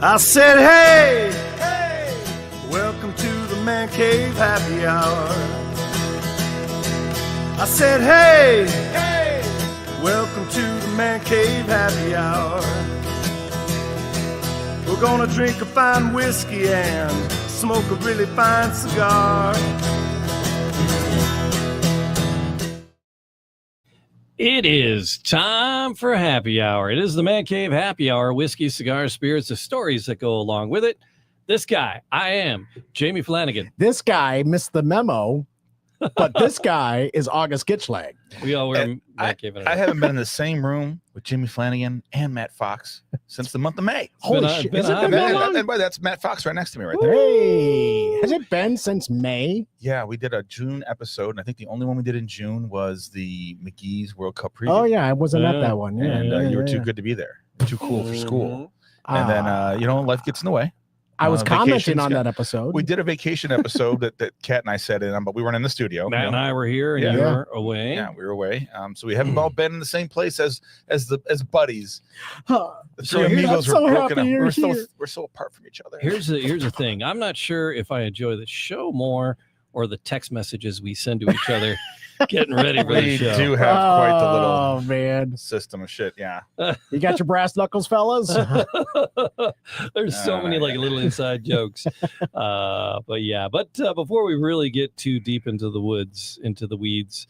I said, hey, hey, welcome to the Man Cave Happy Hour. I said, hey, hey, welcome to the Man Cave Happy Hour. We're gonna drink a fine whiskey and smoke a really fine cigar. It is time for happy hour. It is the Man Cave Happy Hour. Whiskey, cigars, spirits, the stories that go along with it. This guy, I am Jamie Flanagan. This guy missed the memo, but this guy is August Gitchlag. We all wear Man Cave. I haven't been in the same room with Jimmy Flanagan and Matt Fox since the month of May. Holy shit. Has it been that long? And that's Matt Fox right next to me right there. Hey, has it been since May? Yeah, we did a June episode, and I think the only one we did in June was the McGee's World Cup preview. Oh, yeah, I wasn't at that one. And you were too good to be there. Too cool for school. And then, life gets in the way. I was commenting on that episode. We did a vacation episode that Kat and I sat in on, but we weren't in the studio. Matt and I were here, and you were away. Yeah, we were away. So we haven't all been in the same place as buddies. The three amigos were broken up. We're so apart from each other. Here's the thing. I'm not sure if I enjoy the show more or the text messages we send to each other getting ready for the show. We do have quite the little system of shit. Yeah. You got your brass knuckles, fellas? There's so many little inside jokes. But before we really get too deep into the woods, into the weeds,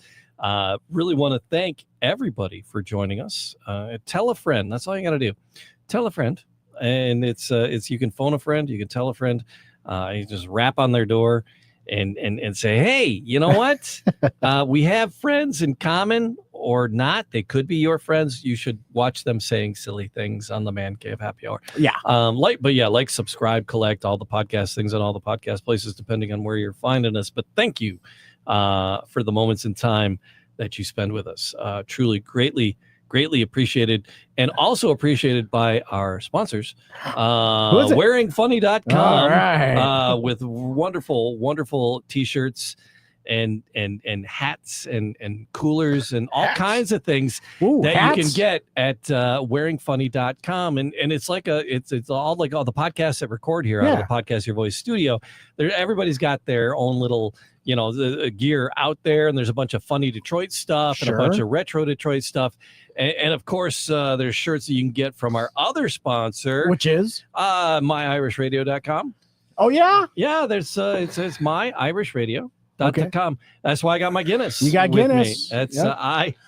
really want to thank everybody for joining us. Tell a friend. That's all you got to do. Tell a friend. And it's you can phone a friend, you can tell a friend, you just rap on their door and say, hey, you know what? We have friends in common or not. They could be your friends. You should watch them saying silly things on the Man Cave Happy Hour. Yeah. Subscribe, collect all the podcast things on all the podcast places, depending on where you're finding us. But thank you for the moments in time that you spend with us. Truly, greatly appreciated, and also appreciated by our sponsors, wearingfunny.com, right. with wonderful t-shirts and hats and coolers and all kinds of things that you can get at wearingfunny.com. And it's like it's all like all the podcasts that record here out of the Podcast Your Voice studio. Everybody's got their own little the gear out there, and there's a bunch of funny Detroit stuff and a bunch of retro Detroit stuff. And of course, there's shirts that you can get from our other sponsor, which is myirishradio.com. Oh, yeah? Yeah, there's it says myirishradio.com. Okay. That's why I got my Guinness. You got Guinness. That's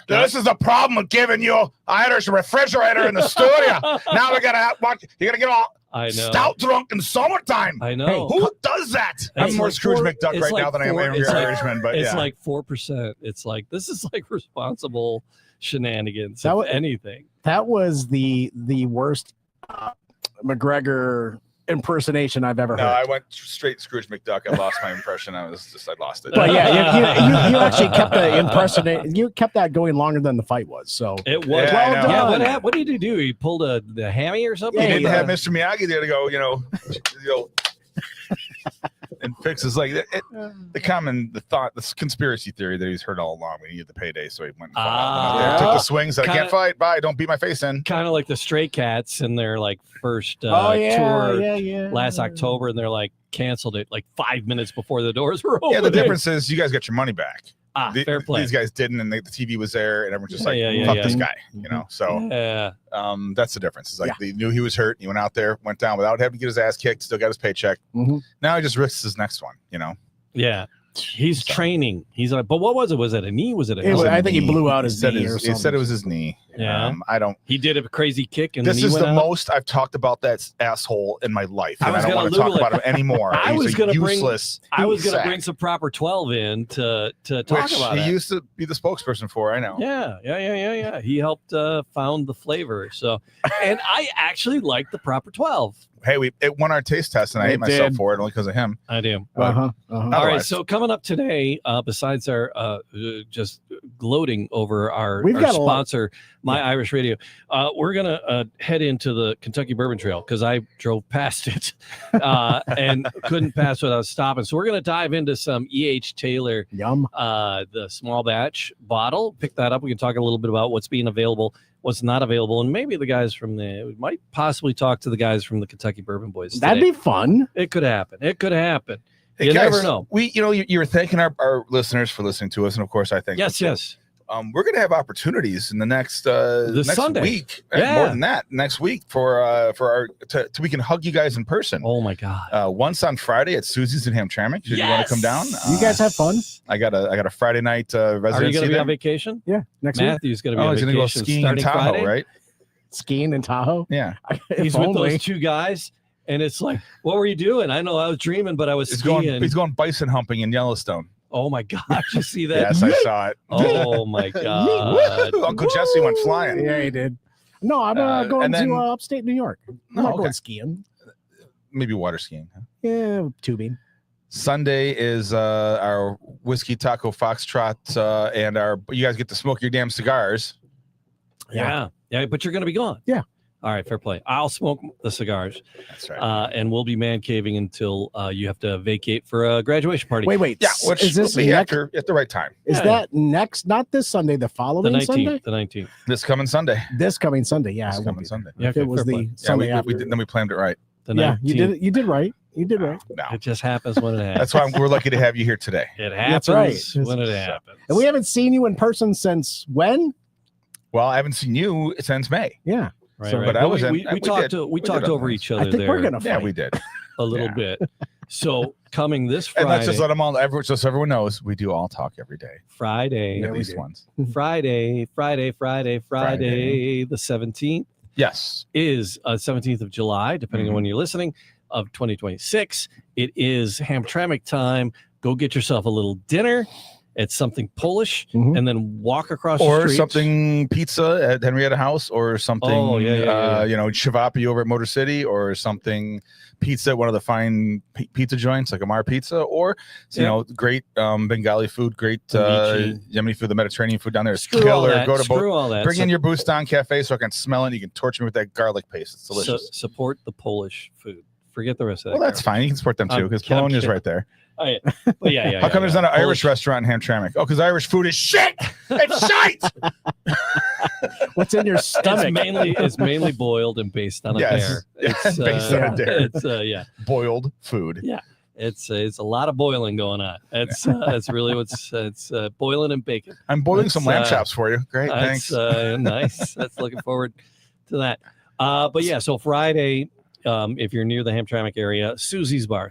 This is the problem with giving you Irish refrigerator in the studio. Now we're gonna you're gonna get all stout drunk in summertime. I know. Hey, who does that? I'm more Scrooge McDuck right now than I am Irishman, but it's like 4%. It's like this is like responsible shenanigans. Anything. That was the worst McGregor impersonation I've ever heard. No, I went straight Scrooge McDuck. I lost my impression. I lost it. But yeah, you actually kept the impersonation. You kept that going longer than the fight was. So it was well done. Yeah, what did he do? He pulled the hammy or something. He didn't have Mr. Miyagi there to go. And fixes the conspiracy theory that he's heard all along. We needed the payday, so he went and fought out there, took the swings. I can't fight. Bye. Don't beat my face in. Kind of like the Stray Cats in their first tour last October, and they're canceled it 5 minutes before the doors were open. Yeah, the difference is you guys got your money back. Fair play. These guys didn't, and the TV was there, and everyone just fuck this guy, So that's the difference. It's they knew he was hurt. He went out there, went down without having to get his ass kicked. Still got his paycheck. Mm-hmm. Now he just risks his next one. Yeah. He's training. He's like, but what was it? Was it a knee? Was it a? I think he blew out his knee. He said it was his knee. Yeah. He did a crazy kick, and this is the most I've talked about that asshole in my life, and I don't want to talk about him anymore. I was going to bring some proper 12 in to talk about it. He used to be the spokesperson for. I know. Yeah. He helped found the flavor. So, and I actually like the proper 12. Hey, it won our taste test, and I hate myself for it only because of him. I do. All right, so coming up today, besides our just gloating over our sponsor, My Irish radio. We're going to head into the Kentucky Bourbon Trail because I drove past it and couldn't pass without stopping. So we're going to dive into some E.H. Taylor, the small batch bottle. Pick that up. We can talk a little bit about what's being available, what's not available, and maybe the guys we might possibly talk to the guys from the Kentucky Bourbon Boys today. That'd be fun. It could happen. Hey, you guys, never know. You were thanking our listeners for listening to us, and of course, I thank you. Yes. We're going to have opportunities in the next Sunday. week, more than that, next week for our we can hug you guys in person. Oh my God! Once on Friday at Susie's in Hamtramck. Should you want to come down? You guys have fun. I got a Friday night residency. Are you going to be there. On vacation? Yeah, next Matthew's going to be on vacation. He's going to go skiing in Tahoe, Friday? right? Skiing in Tahoe. Yeah, he's with those two guys. And it's like, what were you doing? I know I was dreaming, but I was skiing. He's going bison humping in Yellowstone. Oh my gosh, you see that? Yes, I saw it. Oh my God. Uncle Jesse went flying. Yeah, he did. No, I'm going to upstate New York. I'm not going skiing. Maybe water skiing. Huh? Yeah, tubing. Sunday is our whiskey taco foxtrot, and you guys get to smoke your damn cigars. Yeah, but you're going to be gone. Yeah. All right, fair play. I'll smoke the cigars. That's right. And we'll be man caving until you have to vacate for a graduation party. Wait. Yeah, is this after at the right time? Is that next? Not this Sunday. The following Sunday. The 19th. This coming Sunday. This coming Sunday. Yeah, this coming Sunday. Yeah, if it was the Sunday after. Then we planned it right. You did it. You did right. You did right. No. It just happens when it happens. That's why we're lucky to have you here today. It happens when it happens. And we haven't seen you in person since when? Well, I haven't seen you since May. Yeah. Right, so, right. But we talked over each other. I think we're gonna fight. Yeah, we did a little bit. So coming this Friday, and let's just let them all. Just so everyone knows, we do all talk every day. Friday, at least once. Friday, the 17th. Yes, is 17th of July, depending on when you're listening, of 2026. It is Hamtramck time. Go get yourself a little dinner. It's something Polish, and then walk across the street. Or something pizza at Henrietta House, or something, Shivapi over at Motor City, or something pizza at one of the fine pizza joints like Amar Pizza, or great Bengali food, great Yemeni food, the Mediterranean food down there is killer. Go to all that. Bring in your Bustan Cafe so I can smell it. You can torture me with that garlic paste. It's delicious. Support the Polish food. Forget the rest of that. Well, that's fine. You can support them too because Polonia's right there. Oh, yeah. But yeah. How come there's not an Irish restaurant in Hamtramck? Oh, because Irish food is shit. It's shite. What's in your stomach? It's mainly boiled and based on a dare. It's based on a dare. It's boiled food. Yeah. It's a lot of boiling going on. It's really it's boiling and baking. I'm boiling some lamb chops for you. Great, thanks. Nice. That's looking forward to that. But yeah, so Friday. If you're near the Hamtramck area, Susie's Bar,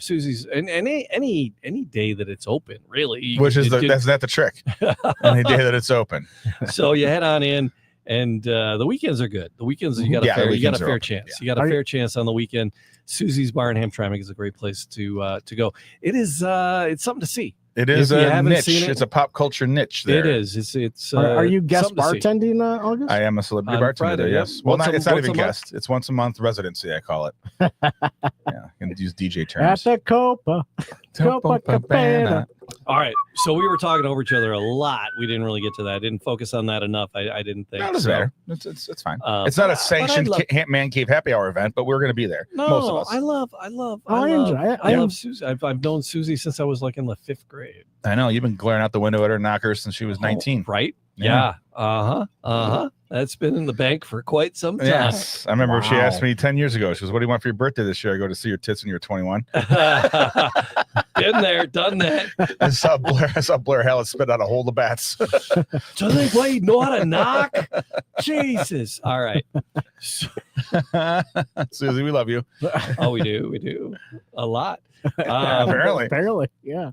and any day that it's open, really. That's not the trick. Any day that it's open. So you head on in, and the weekends are good. The weekends you got a fair chance. Yeah. You got a fair chance on the weekend. Susie's Bar in Hamtramck is a great place to go. It is it's something to see. It is a niche. It's a pop culture niche there. It is. It's are you guest bartending, August? I am a celebrity bartender, Friday, yes. Well, it's not even guest. It's once a month residency, I call it. Yeah, I can use DJ terms. At the Copacabana. All right. So we were talking over each other a lot. We didn't really get to that. I didn't focus on that enough. I didn't think. No, it doesn't matter. It's fine. It's not a sanctioned Man Cave happy hour event, but we're going to be there. No, most of us. I love Susie. I've known Susie since I was like in the 5th grade. I know. You've been glaring out the window at her knocker since she was 19. Right? Yeah. That's been in the bank for quite some time. Yes. I remember she asked me 10 years ago. She goes, "What do you want for your birthday this year?" I go, "To see your tits when you're 21. Been there, done that. I saw Blair Hallis spit out a hole of bats. Do they play know how to knock? Jesus. All right. Susie, we love you. Oh, we do. A lot. Apparently. Yeah.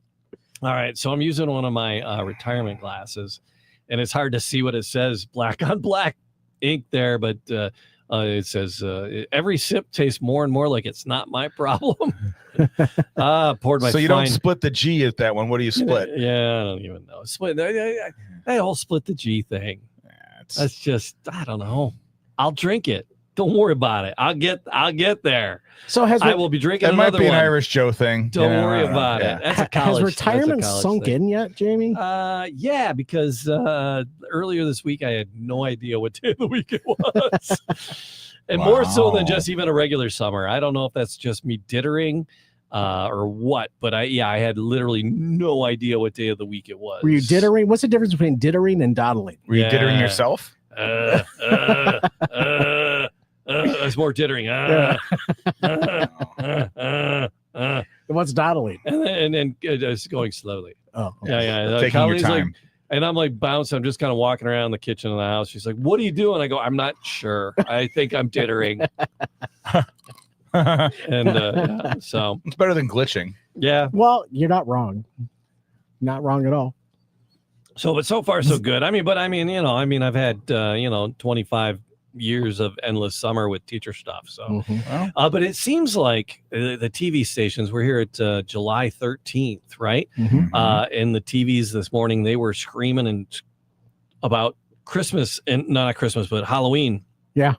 All right. So I'm using one of my retirement glasses. And it's hard to see what it says black on black ink there, but it says every sip tastes more and more like it's not my problem. Poured my. So you don't split the G at that one. What do you split? Yeah, I don't even know. Split. I whole split the G thing. That's just I don't know. I'll drink it. Don't worry about it. I'll get there. So I will be drinking That might another be an one. Irish Joe thing. Don't worry about it. That's a college. Has retirement that's a college sunk thing. in yet, Jamie? Yeah, because earlier this week I had no idea what day of the week it was. And more so than just even a regular summer. I don't know if that's just me dittering or what, but I had literally no idea what day of the week it was. Were you dittering? What's the difference between dittering and dawdling? Were you dittering yourself? It's more dittering. What's dawdling? And then it's going slowly. Oh, okay. Yeah. Taking your time. Like, and I'm like bouncing. I'm just kind of walking around the kitchen of the house. She's like, "What are you doing?" I go, "I'm not sure. I think I'm dittering." And so it's better than glitching. Yeah. Well, you're not wrong. Not wrong at all. So, but so far so good. I've had 25 years of endless summer with teacher stuff. So, but it seems like the TV stations. We're here at July 13th, right? And the TVs this morning, they were screaming about Christmas and not Christmas, but Halloween. Yeah.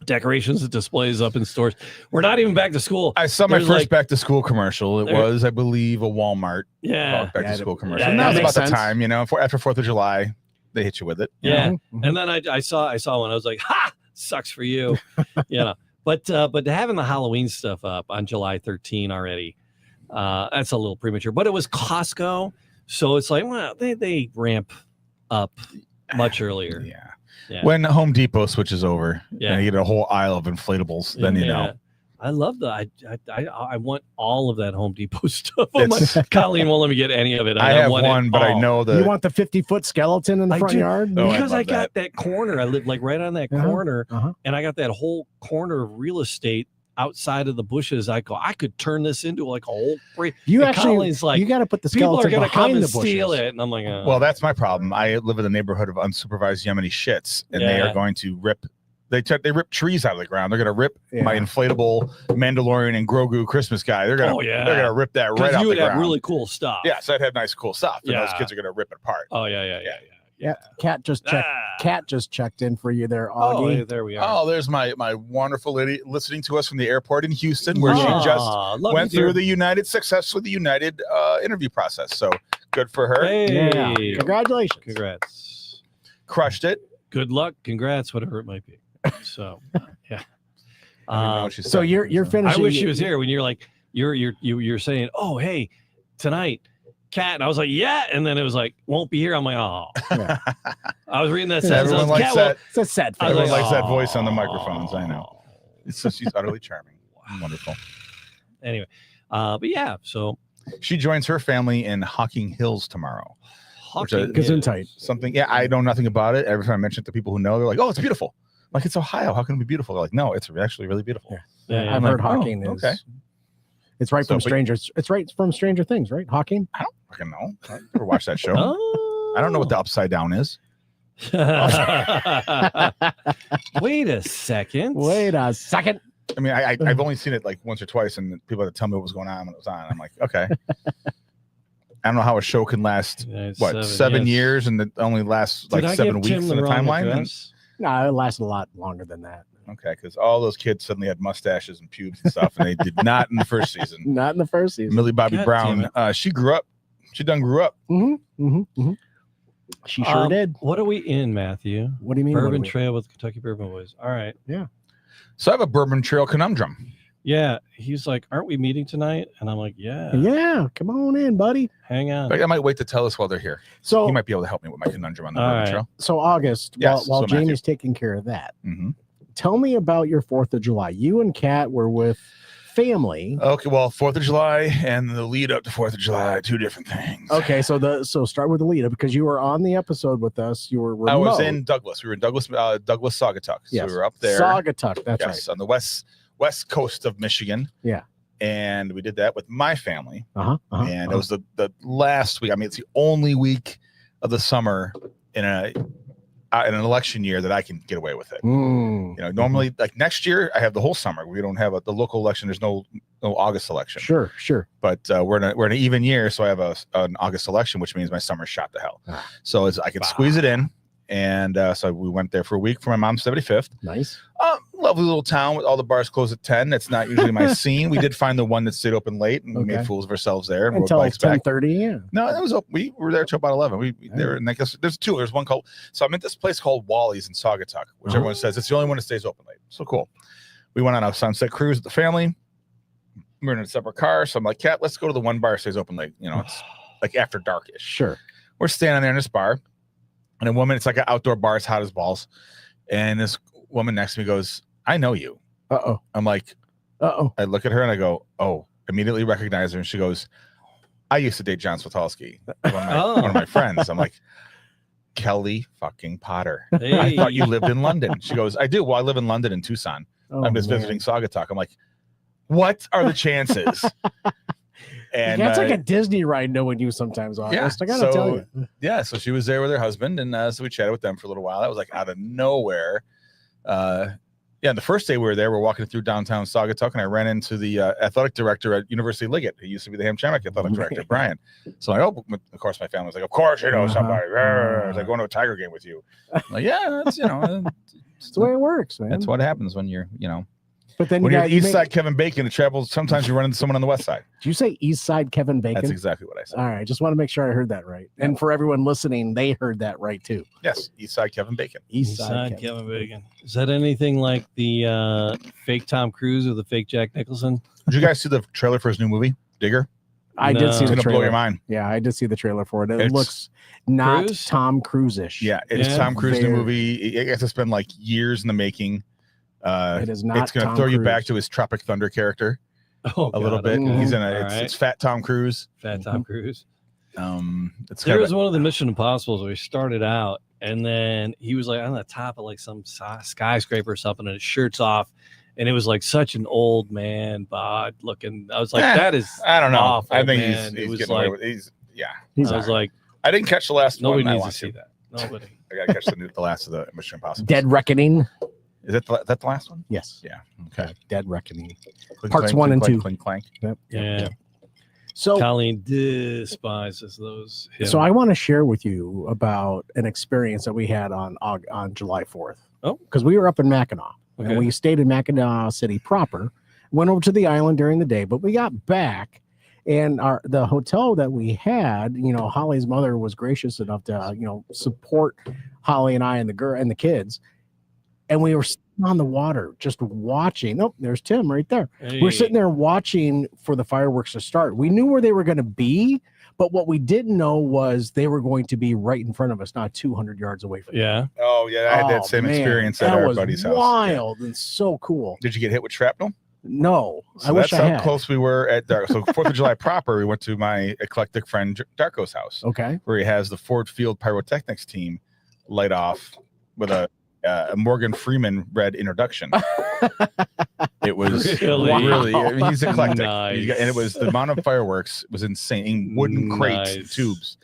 Decorations and displays up in stores. We're not even back to school. I saw my first back to school commercial. It was, I believe, a Walmart. Yeah. Back to school commercial. Yeah, that was about sense. the time, after 4th of July, they hit you with it. Yeah. And then I saw one. I was like, ha, sucks for you. But having the Halloween stuff up on July 13 already, that's a little premature. But it was Costco. So it's like, well, they ramp up much earlier. Yeah. Yeah. When Home Depot switches over Yeah. and you get a whole aisle of inflatables, then you know. I love that. I want all of that Home Depot stuff. Colleen won't let me get any of it. I have one, but I know that you want the 50-foot skeleton in the front yard because I got that corner. I live like right on that corner, and I got that whole corner of real estate outside of the bushes. I could turn this into like a whole. You got to put the skeleton people are going to come behind and the bushes. steal it, and I'm like, well, that's my problem. I live in a neighborhood of unsupervised Yemeni shits, and they are going to rip. They rip trees out of the ground. They're going to rip my inflatable Mandalorian and Grogu Christmas guy. They're going to rip that right out the ground. You would have really cool stuff. Yeah, so I'd have nice cool stuff. And those kids are going to rip it apart. Oh yeah. Cat just checked. Cat just checked in for you there, Augie. Oh, there we are. Oh, there's my wonderful lady listening to us from the airport in Houston, where she just went through the United interview process. So good for her. Hey, yeah. Congratulations. Congrats. Crushed it. Good luck. Congrats. Whatever it might be. So yeah. So you're finishing. I wish she was here when you're like you're saying, oh hey, tonight. Cat, and I was like, yeah, and then it was like, won't be here. I'm like, oh. Yeah. I was reading that sentence. Everyone likes that. It's a sad. Everyone likes that voice on the microphones. I know. She's utterly charming. Wonderful. Anyway, but yeah, so she joins her family in Hocking Hills tomorrow. Gesundheit. Something. Yeah, I know nothing about it. Every time I mention it to people who know, they're like, oh, it's beautiful. I'm like, it's Ohio. How can it be beautiful? They're like, no, it's actually really beautiful. Yeah. I've heard Hocking is okay. It's right from Strangers. It's right from Stranger Things, right? Hocking. I don't fucking know. I never watched that show. I don't know what the Upside Down is. Wait a second. I mean, I've only seen it like once or twice, and people had to tell me what was going on when it was on. I'm like, okay. I don't know how a show can last 7 years, and it only lasts like 7 weeks in the timeline. No, it lasted a lot longer than that. Okay, because all those kids suddenly had mustaches and pubes and stuff, and they did not in the first season. Not in the first season. Millie Bobby Brown, she grew up. She grew up. She sure did. What are we in, Matthew? What do you mean? Bourbon Trail with Kentucky Bourbon Boys. All right. Yeah. So I have a Bourbon Trail conundrum. Yeah. He's like, aren't we meeting tonight? And I'm like, yeah. Yeah. Come on in, buddy. Hang on. I might wait to tell us while they're here. So you might be able to help me with my conundrum on the Bourbon Trail. So August, while Jamie's taking care of that, tell me about your 4th of July. You and Kat were with family. Okay, well, 4th of July and the lead up to 4th of July, two different things. Okay, so start with the lead up because you were on the episode with us. You were remote. I was in Douglas. We were in Douglas, Saugatuck. So we were up there. Saugatuck, that's right. On the west coast of Michigan. Yeah. And we did that with my family. And it was the last week. I mean, it's the only week of the summer in an election year that I can get away with it. Normally, like next year, I have the whole summer. We don't have the local election. There's no August election. Sure. But we're in an even year, so I have an August election, which means my summer's shot to hell. So I can squeeze it in, and so we went there for a week for my mom's 75th. Nice, lovely little town with all the bars closed at 10. It's not usually my scene. We did find the one that stayed open late, and we made fools of ourselves there and until rode bikes back. 10:30. Yeah. No, it was open. We were there till about 11. And I guess there's two. There's one called. So I'm at this place called Wally's in Saugatuck, which everyone says it's the only one that stays open late. So cool. We went on a sunset cruise with the family. We were in a separate car, so I'm like, Kat, let's go to the one bar that stays open late. It's like after darkish. Sure. We're standing there in this bar, and a woman. It's like an outdoor bar. It's hot as balls, and this woman next to me goes, I know you. Uh-oh. I'm like, uh-oh. I look at her and I go, oh, immediately recognize her. And she goes, I used to date John Switalski, one of my friends. I'm like, Kelly fucking Potter. Hey. I thought you lived in London. She goes, I do. Well, I live in London in Tucson. I'm just visiting Saugatuck. I'm like, what are the chances? And that's like a Disney ride knowing you sometimes, August. I gotta tell you. Yeah, so she was there with her husband, and so we chatted with them for a little while. That was like out of nowhere. The first day we were there, we're walking through downtown Saugatuck, and I ran into the athletic director at University Liggett, who used to be the Hamtramck athletic director, Brian. So of course, my family was like, of course, you know somebody. I was like, going to a Tiger game with you. I'm like, yeah, that's it's the way it works, man. That's what happens when you're, But then when you're East Side Kevin Bacon, it travels. Sometimes you run into someone on the West Side. Did you say East Side Kevin Bacon? That's exactly what I said. All right, just want to make sure I heard that right. And for everyone listening, they heard that right too. Yes, East Side Kevin Bacon. East Side Kevin Bacon. Is that anything like the fake Tom Cruise or the fake Jack Nicholson? Did you guys see the trailer for his new movie, Digger? I did see It's the gonna trailer. blow your mind. Yeah, I did see the trailer for it. It looks not Cruise? Tom Cruise-ish. Yeah, it's Tom Cruise new movie. It has to spend like years in the making. It is not. It's going to throw you back to his Tropic Thunder character a little bit. Okay. He's in it's Fat Tom Cruise. Fat Tom Cruise. There was one of the Mission Impossibles where he started out, and then he was like on the top of like some skyscraper or something, and his shirt's off, and it was like such an old man bod looking. I was like, that is. I don't know. Awful, I think man. he's was getting like, away with. I was like, I didn't catch the last one. Nobody I needs want to see that. Nobody. I got to catch the last of the Mission Impossible. Dead Reckoning. Is that the last one? Yes. Yeah. Okay. Dead Reckoning. Clink, Parts clank, 1 and clink, 2. Clink, clank. Yep. Yeah. So Colleen despises those. So I want to share with you about an experience that we had on July 4th. Oh, because we were up in Mackinac, okay. and we stayed in Mackinac City proper. Went over to the island during the day, but we got back, and the hotel that we had, Holly's mother was gracious enough to support Holly and I and the kids, and we were sitting on the water just watching. Oh, there's Tim right there. Hey. We're sitting there watching for the fireworks to start. We knew where they were going to be, but what we didn't know was they were going to be right in front of us, not 200 yards away from us. Yeah. Oh yeah, I had that same experience at our buddy's house. Wild and so cool. Did you get hit with shrapnel? No, so I wish I had. That's how close we were at Darko. So 4th of July proper, we went to my eclectic friend Darko's house. Okay. Where he has the Ford Field Pyrotechnics team light off with a Morgan Freeman read introduction. It was really he's eclectic. Nice. And it was the amount of fireworks was insane in wooden crates and tubes.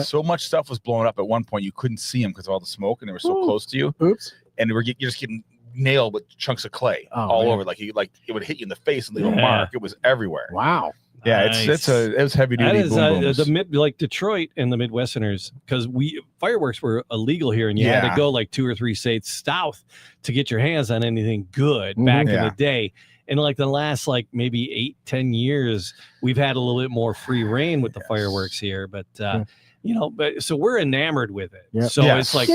So much stuff was blowing up at one point you couldn't see them because of all the smoke and they were so close to you. Oops. And you're just getting nailed with chunks of clay all over, like it would hit you in the face and leave a mark. It was everywhere. Wow. Yeah, nice. it was heavy duty. That is like Detroit and the Midwesterners, because fireworks were illegal here, and you had to go like 2 or 3 states south to get your hands on anything good back in the day. And like the last maybe 8-10 years, we've had a little bit more free reign with the fireworks here, but so we're enamored with it. Yep. So it's like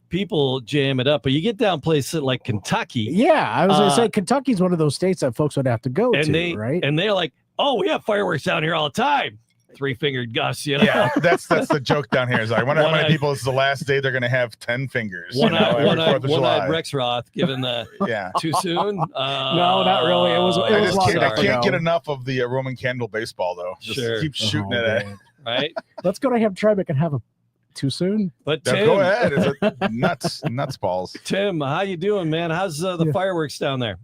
people jam it up, but you get down places like Kentucky. Yeah, I was going to say Kentucky's one of those states that folks would have to go to, right? And they're like, oh, we have fireworks down here all the time. 3-fingered Gus, Yeah, that's the joke down here. Is like, how many people is the last day they're going to have 10 fingers? One-eyed Rex Roth, given the too soon. No, not really. It was I can't get enough of the Roman candle baseball though. Just keep shooting it at. Right. Let's go to Hamtramck and have a. Too soon, but Tim, go ahead. It's nuts balls. Tim, how you doing, man? How's the fireworks down there?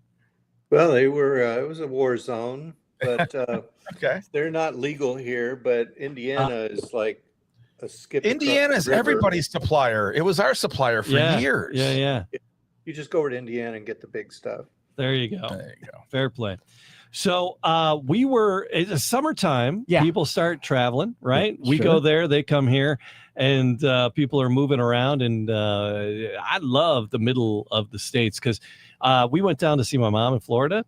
Well, they were. It was a war zone, but okay, they're not legal here. But Indiana is like a skip. Indiana is everybody's supplier. It was our supplier for years. Yeah. You just go over to Indiana and get the big stuff. There you go. Fair play. So it's summertime. Yeah. People start traveling, right? Yeah, we sure. go there, they come here, and people are moving around. And I love the middle of the states because we went down to see my mom in Florida,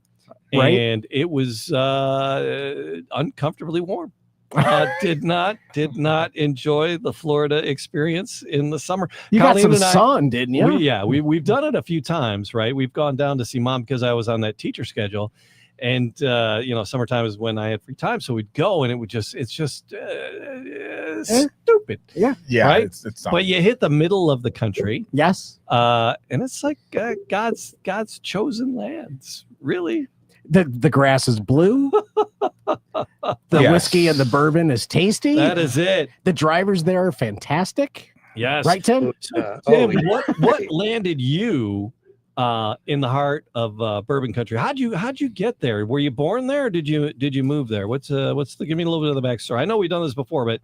Right. and it was uncomfortably warm. Did not enjoy the Florida experience in the summer. You got Colleen some sun, didn't you? We've done it a few times, right? We've gone down to see mom because I was on that teacher schedule, and summertime is when I had free time, so we'd go, and it's just stupid. Yeah. Yeah. Right? It's But you hit the middle of the country, Yes. and it's like God's chosen lands, really. The grass is blue. The Yes. whiskey and the bourbon is tasty. That is it. The drivers there are fantastic. Yes. Right, Tim? Tim, what landed you in the heart of bourbon country? How'd you get there? Were you born there, or did you move there? Give me a little bit of the backstory. I know we've done this before, but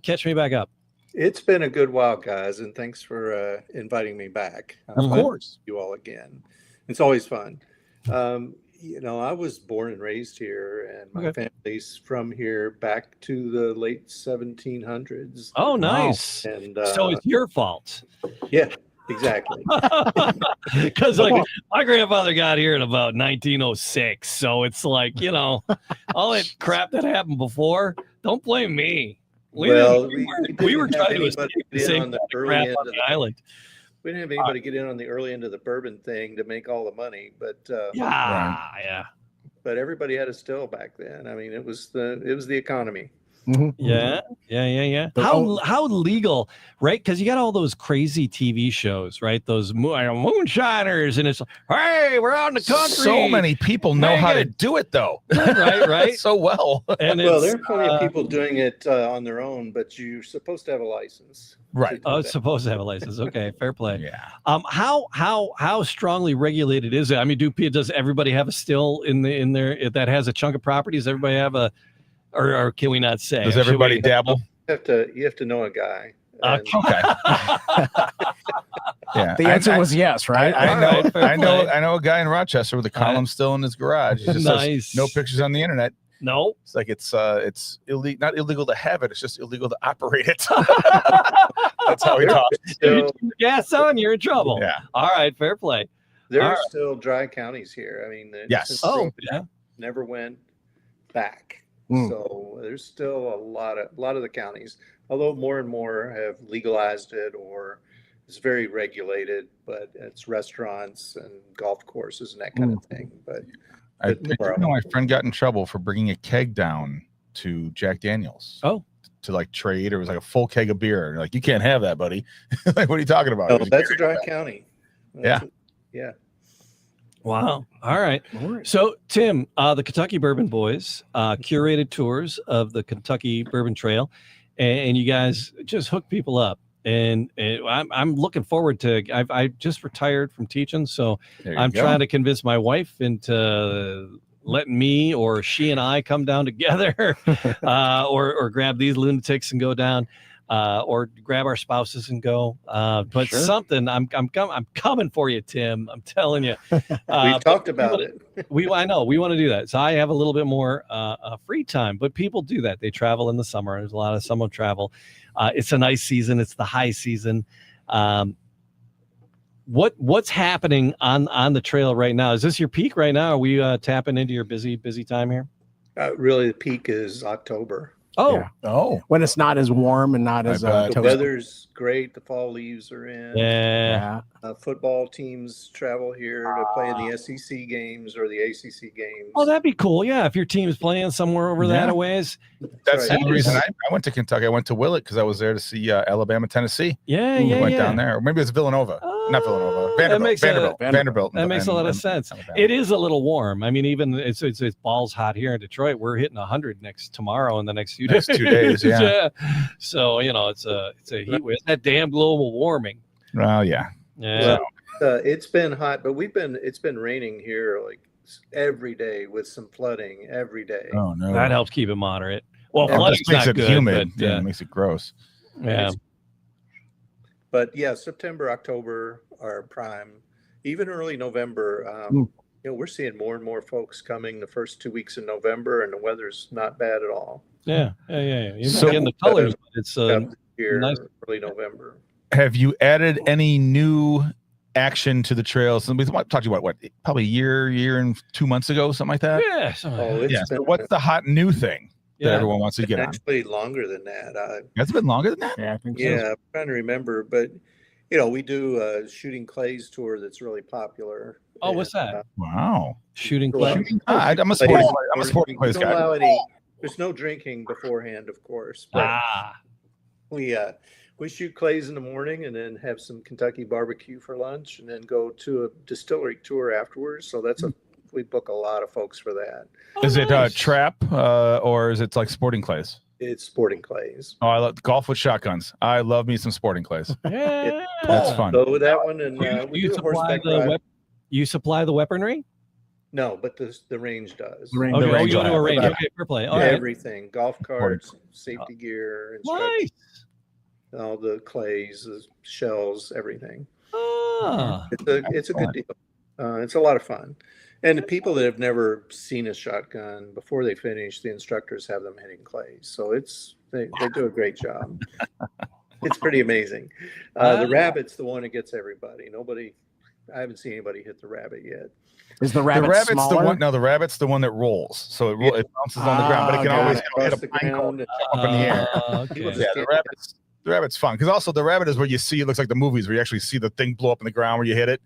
catch me back up. It's been a good while, guys, and thanks for inviting me back. Of course. You all again. It's always fun. I was born and raised here, and my family's from here back to the late 1700s. Oh, nice. And so it's your fault. Yeah, exactly. Because my grandfather got here in about 1906, so it's like all that crap that happened before. Don't blame me. We were trying to escape the same on the crap on the island. We didn't have anybody get in on the early end of the bourbon thing to make all the money, but yeah. But everybody had a still back then. I mean, it was the economy. Mm-hmm. Yeah. How legal, right? Because you got all those crazy TV shows, right? Those moonshiners, and it's like, hey, we're out in the country. So many people know how to do it, though. Right. So well. And there are plenty of people doing it on their own, but you're supposed to have a license. Right. Oh, it's supposed to have a license. Okay, fair play. Yeah. How strongly regulated is it? I mean, does everybody have a still in there that has a chunk of property? Does everybody have a or can we not say? Does everybody dabble? You have to know a guy. Okay. Yeah. The answer was yes, right? I know a guy in Rochester with a column still in his garage. He just Nice. says, no pictures on the internet. No. It's like it's illegal, not illegal to have it. It's just illegal to operate it. That's how he talks. If you turn the gas on, you're in trouble. Yeah. All right, fair play. There are still dry counties here. I mean, yes. Never went back. So there's still a lot of the counties, although more and more have legalized it or it's very regulated, but it's restaurants and golf courses and that kind of thing. But my friend got in trouble for bringing a keg down to Jack Daniels. Oh. To like trade, or it was like a full keg of beer. And like, you can't have that, buddy. Like, what are you talking about? Oh, that's a dry county. Yeah. Wow. All right. So, Tim, the Kentucky Bourbon Boys curated tours of the Kentucky Bourbon Trail, and you guys just hook people up. And I'm looking forward to. I just retired from teaching, so I'm trying to convince my wife into letting me or she and I come down together, or grab these lunatics and go down. Or grab our spouses and go. But sure. Something I'm coming for you, Tim. I'm telling you. We talked about it. I know we want to do that. So I have a little bit more free time, but people do that. They travel in the summer. There's a lot of summer travel. It's a nice season. It's the high season. What's happening on the trail right now? Is this your peak right now? Are we tapping into your busy time here? Really, the peak is October. Oh, Yeah. Oh, when it's not as warm and not as The toasty. weather's great. The fall leaves are in. yeah. Football teams travel here to play in the SEC games or the ACC games. Oh, that'd be cool. Yeah, if your team's playing somewhere over that a ways. that's right. the reason I went to Kentucky. I went to Willett because I was there to see Alabama, Tennessee. Yeah, I went down there, or maybe it's Villanova. Not Villanova. Vanderbilt. That makes a lot of sense. It is a little warm. I mean, even it's balls hot here in Detroit. We're hitting 100 tomorrow in the next few days. 2 days, yeah. So it's a heat wave. That damn global warming. Well, yeah. Yeah. Well, it's been hot, but it's been raining here like every day with some flooding every day. Oh no. That helps keep it moderate. Well, It flooding's just makes not it good, humid. but, It makes it gross. yeah. But yeah, September, October are prime. Even early November. we're seeing more and more folks coming the first 2 weeks in November, and the weather's not bad at all. Yeah. You're So- not getting the colors, but it's Here, nice. early November. Have you added any new action to the trails? And we talked to you what probably a year and 2 months ago, something like that. Yeah. something like Oh, that. it's Yeah. So been what's the hot new thing that Yeah. everyone wants to get on? actually longer than that. That's been longer than that. Yeah, I think so. Yeah, I'm trying to remember, but we do a shooting clays tour that's really popular. Oh, what's that? Wow. Shooting Well, clay. I'm a sporting place don't guy. allow any. There's no drinking beforehand, of course. But we shoot clays in the morning and then have some Kentucky barbecue for lunch, and then go to a distillery tour afterwards. So we book a lot of folks for that. Is it nice. trap or is it like sporting clays? It's sporting clays. Oh, I love golf with shotguns. I love me some sporting clays. Yeah. That's fun. So with that one, and we you do a supply horseback the ride. you supply the weaponry? No, but the range does. The range- Okay, range you go to will a range. have Okay, fair play. All right. Everything: golf carts, safety gear, Nice. all the clays, the shells, everything. Ah. It's a good deal. It's a lot of fun. And the people that have never seen a shotgun, before they finish, the instructors have them hitting clays. So they do a great job. It's pretty amazing. The rabbit's the one that gets everybody. I haven't seen anybody hit the rabbit yet. Is the rabbit the rabbit's smaller? the one. No, the rabbit's the one that rolls. So it bounces on the ground, but it can got always it. hit Across a the pine cone ground. up in the air. Okay. Yeah. The rabbit's fun because also the rabbit is where you see it looks like the movies where you actually see the thing blow up in the ground where you hit it.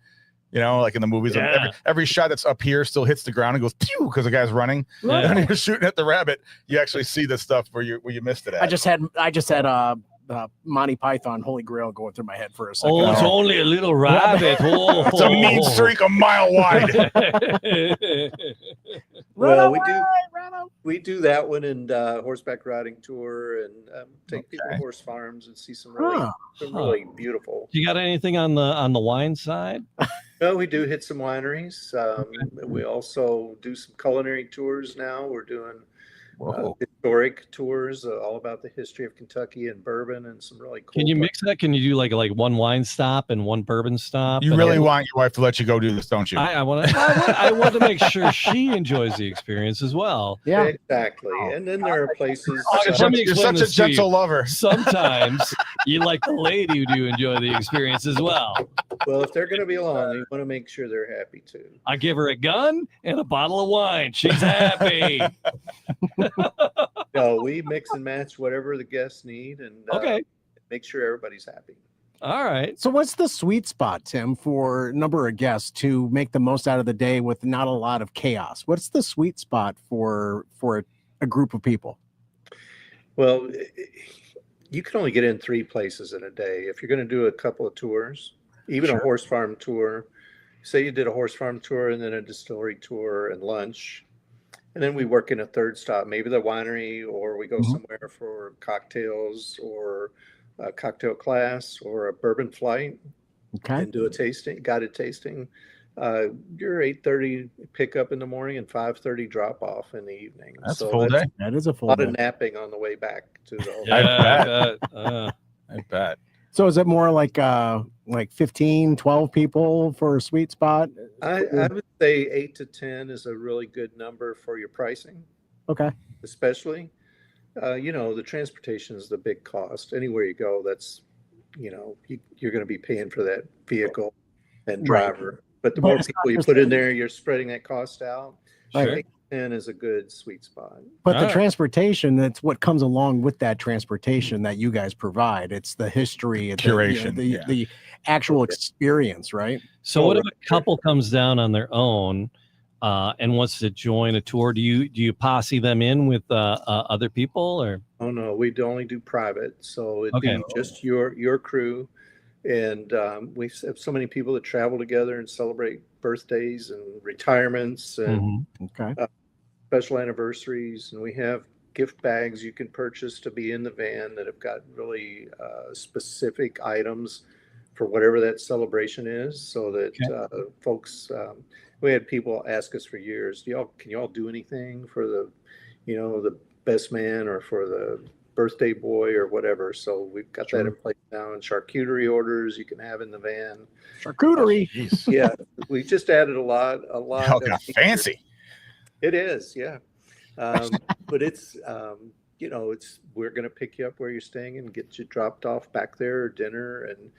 Like in the movies, Yeah. every shot that's up here still hits the ground and goes pew because the guy's running. Yeah. And when you're shooting at the rabbit, you actually see the stuff where you missed it at. I just had Monty Python Holy Grail going through my head for a second. Oh, it's only a little rabbit. Oh. It's a mean streak a mile wide. Well, we do that one and horseback riding tour and take people to horse farms and see some really beautiful. You got anything on the wine side? No, we do hit some wineries. We also do some culinary tours now. We're doing historic tours, all about the history of Kentucky and bourbon and some really cool. Can you mix that? Can you do like one wine stop and one bourbon stop? You really want your wife to let you go do this, don't you? I want to make sure she enjoys the experience as well. Yeah, Exactly. And then there are places. Let me You're explain such a this to you. gentle lover. Sometimes you like the lady to enjoy the experience as well. Well, if they're going to be along, you want to make sure they're happy too. I give her a gun and a bottle of wine. She's happy. No, we mix and match whatever the guests need and make sure everybody's happy. All right. So what's the sweet spot, Tim, for number of guests to make the most out of the day with not a lot of chaos? What's the sweet spot for a group of people? Well, you can only get in 3 places in a day. If you're going to do a couple of tours, even a horse farm tour, say you did a horse farm tour and then a distillery tour and lunch, and then we work in a third stop, maybe the winery, or we go somewhere for cocktails or a cocktail class or a bourbon flight and do a guided tasting. You're 8:30 pickup in the morning and 5:30 drop off in the evening. That's a full day. That is a full A lot day. of napping on the way back to the hotel. I bet. So is it more like 15, 12 people for a sweet spot? I would say 8 to 10 is a really good number for your pricing. Okay. Especially, the transportation is the big cost. Anywhere you go, that's, you're going to be paying for that vehicle and driver. But the more people you put in there, you're spreading that cost out. Sure. 8 to 10 is a good sweet spot. But the transportation, that's what comes along with that transportation that you guys provide. It's the history, Curation, the actual experience, right? So what if a couple comes down on their own and wants to join a tour? Do you posse them in with other people or? Oh no, we'd only do private. So it'd be just your crew. And we have so many people that travel together and celebrate birthdays and retirements and special anniversaries. And we have gift bags you can purchase to be in the van that have got really specific items for whatever that celebration is, so that folks. We had people ask us for years, can y'all do anything for the, the best man or for the birthday boy or whatever. So we've got that in place now. And charcuterie orders you can have in the van. Charcuterie. Yeah, we just added a lot. Oh, got fancy. It is, yeah. But it's we're going to pick you up where you're staying and get you dropped off back there or dinner. And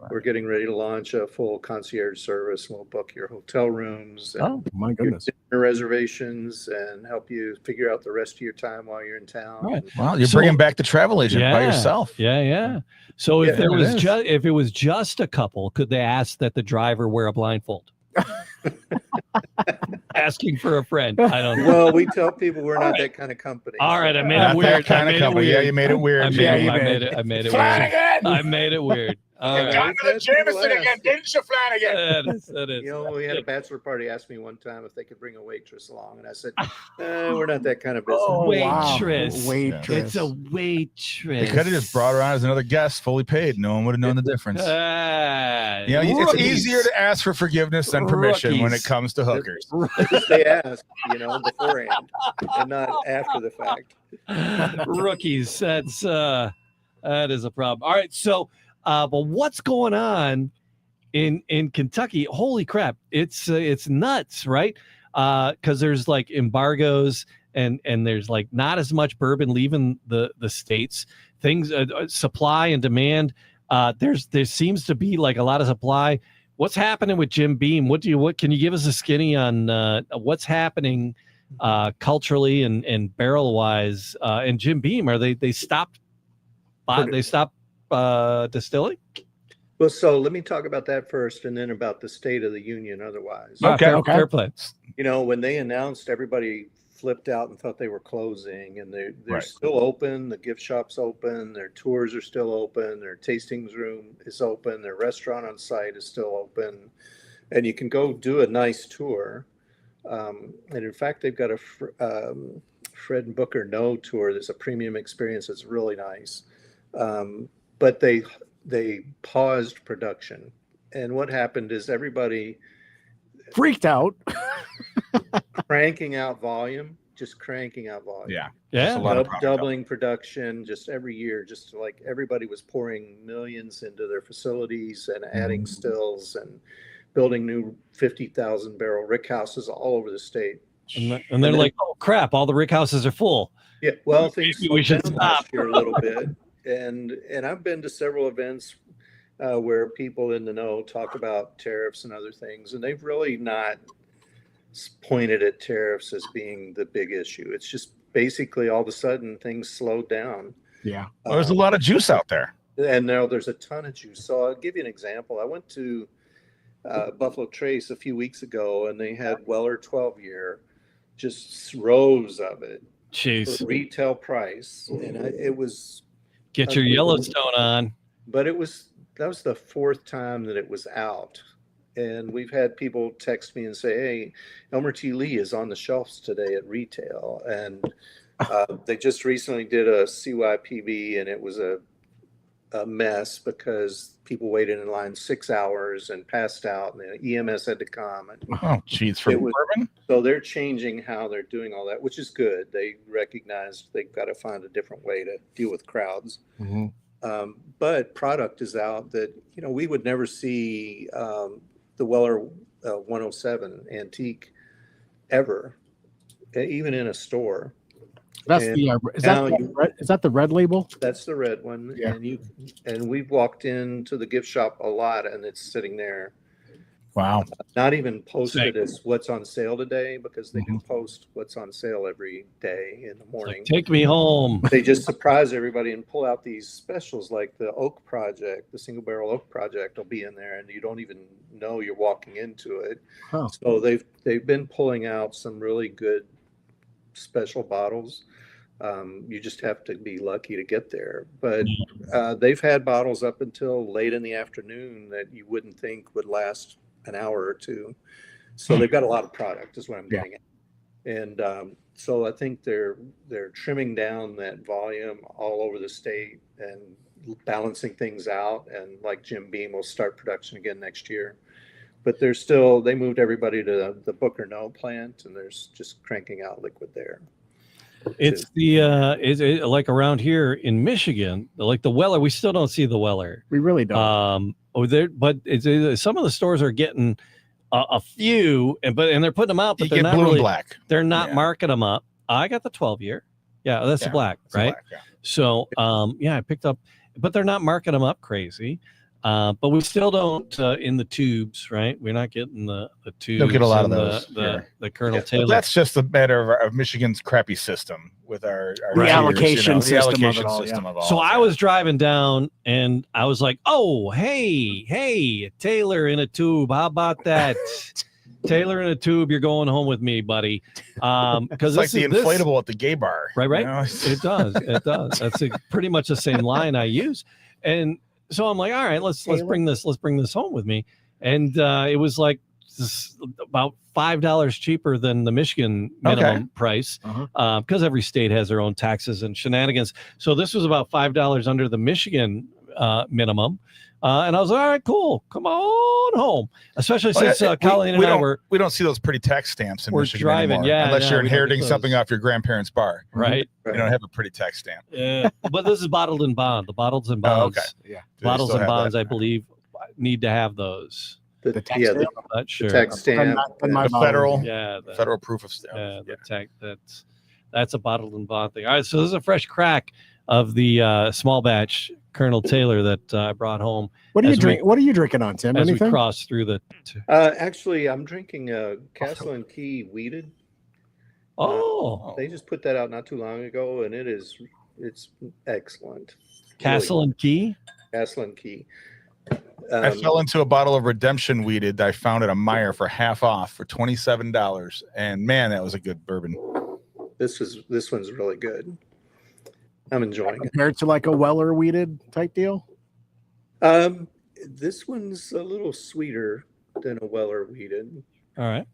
we're getting ready to launch a full concierge service. We'll book your hotel rooms and my goodness, your dinner reservations and help you figure out the rest of your time while you're in town. Right. Well, you're bringing back the travel agent by yourself. Yeah. So if it was just a couple, could they ask that the driver wear a blindfold? Asking for a friend. I don't know. Well, we tell people we're not that kind of company. All right, I made it weird. Kind of company. Yeah, you made it weird. I made it weird. I made it weird. Got the Jameson again, didn't you, Flanagan? That is. We had a bachelor party ask me one time if they could bring a waitress along, and I said, we're not that kind of business. Waitress. It's a waitress. They could have just brought her on as another guest, fully paid. No one would have known the difference. It's easier to ask for forgiveness than permission when it comes to hookers. They ask, beforehand and not after the fact. Rookies. That is a problem. All right, so. But what's going on in Kentucky? Holy crap! It's nuts, right? Because there's like embargoes and there's like not as much bourbon leaving the states. Things, supply and demand. There seems to be like a lot of supply. What's happening with Jim Beam? What can you give us a skinny on what's happening culturally and barrel wise? And Jim Beam, are they stopped? They stopped. Distilling? Well, so let me talk about that first and then about the state of the union otherwise. Okay. Fair play. When they announced, everybody flipped out and thought they were closing, and they're still open. The gift shop's open. Their tours are still open. Their tastings room is open. Their restaurant on site is still open. And you can go do a nice tour. And in fact, they've got a Fred and Booker No tour. There's a premium experience that's really nice. But they paused production, and what happened is everybody freaked out, cranking out volume. Yeah. A lot of doubling production just every year. Just like everybody was pouring millions into their facilities and adding stills and building new 50,000 barrel rick houses all over the state. And they're like, oh crap! All the rick houses are full. Yeah. Well, things we should stop last year a little bit. And I've been to several events where people in the know talk about tariffs and other things, and they've really not pointed at tariffs as being the big issue. It's just basically all of a sudden things slowed down. Yeah. Well, there's a lot of juice out there. And now there's a ton of juice. So I'll give you an example. I went to Buffalo Trace a few weeks ago, and they had Weller 12-year, just rows of it. Jeez. For retail price. And it was... Get your Yellowstone on. But that was the fourth time that it was out. And we've had people text me and say, hey, Elmer T. Lee is on the shelves today at retail. And they just recently did a CYPB, and it was a mess because people waited in line 6 hours and passed out, and the EMS had to come. And oh, geez, for bourbon? So they're changing how they're doing all that, which is good. They recognized they've got to find a different way to deal with crowds. Mm-hmm. But product is out that, we would never see the Weller 107 Antique ever, even in a store. That's is that the red label? That's the red one. Yeah. And we've walked into the gift shop a lot, and it's sitting there. Wow. Not even posted as what's on sale today, because they do post what's on sale every day in the morning. Take me home. They just surprise everybody and pull out these specials, like the Oak Project, the single barrel Oak Project will be in there, and you don't even know you're walking into it. Huh. So they've been pulling out some really good special bottles. You just have to be lucky to get there. But they've had bottles up until late in the afternoon that you wouldn't think would last an hour or two. So they've got a lot of product is what I'm getting at. And so I think they're trimming down that volume all over the state and balancing things out. And like Jim Beam will start production again next year. But they moved everybody to the Booker No plant, and there's just cranking out liquid there. It's like around here in Michigan, like the Weller. We still don't see the Weller. We really don't. But some of the stores are getting a few, and they're putting them out, but they're not blue really and black. They're not marking them up. I got the 12-year. Yeah, that's the black, right? Black, yeah. So, I picked up, but they're not marking them up crazy. But we still don't in the tubes, right? We're not getting the tubes. Don't get a lot of those. The Colonel Taylor. But that's just a matter of Michigan's crappy system with our the allocation system of all. So I was driving down and I was like, "Oh, hey, Taylor in a tube. How about that?" Taylor in a tube, you're going home with me, buddy. Because it's like the inflatable at the gay bar, right? You know? It does. That's pretty much the same line I use, and so I'm like, all right, let's bring this home with me, and it was like about $5 cheaper than the Michigan minimum price, because every state has their own taxes and shenanigans. So this was about $5 under the Michigan minimum. And I was like, all right, cool. Come on home. Especially since Colleen and I we don't see those pretty tax stamps in Michigan driving, anymore, unless you're inheriting something off your grandparents' bar. Right. You don't have a pretty tax stamp. Yeah. But this is bottled in bond. The bottles and bonds. Yeah. Bottles and bonds, I believe, need to have those. The tax stamp. I'm not sure. The tax stamp. The federal. Yeah. Federal proof of stamp. Yeah. The tax. That's a bottled and bond thing. All right. So this is a fresh crack of the small batch Colonel Taylor that I brought home. What are you drinking? What are you drinking on, Tim? As Anything? we cross through the. Actually, I'm drinking Castle and Key Wheated. They just put that out not too long ago, and it's excellent. Castle and Key. Castle and Key. I fell into a bottle of Redemption Wheated I found at a Meijer for half off for $27, and man, that was a good bourbon. This one's really good. I'm enjoying it. Compared to like a Weller Wheated type deal? This one's a little sweeter than a Weller Wheated. All right.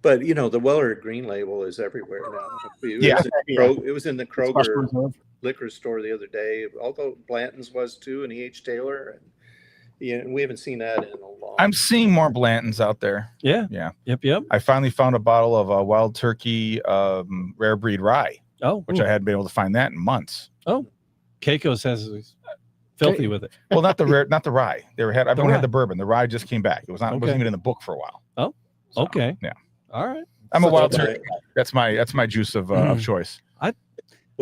But the Weller Green Label is everywhere now. It was in the Kroger liquor store the other day, although Blanton's was too, and E.H. Taylor. And we haven't seen that in a long time. I'm seeing more Blantons out there. Yeah. Yep. I finally found a bottle of Wild Turkey rare breed rye. Which I hadn't been able to find that in months. Keiko says it's filthy with it. Well, not the rye. I've only had the bourbon. The rye just came back. It wasn't even in the book for a while. Okay. Yeah. All right. I'm a Wild Turkey. That's my juice of choice.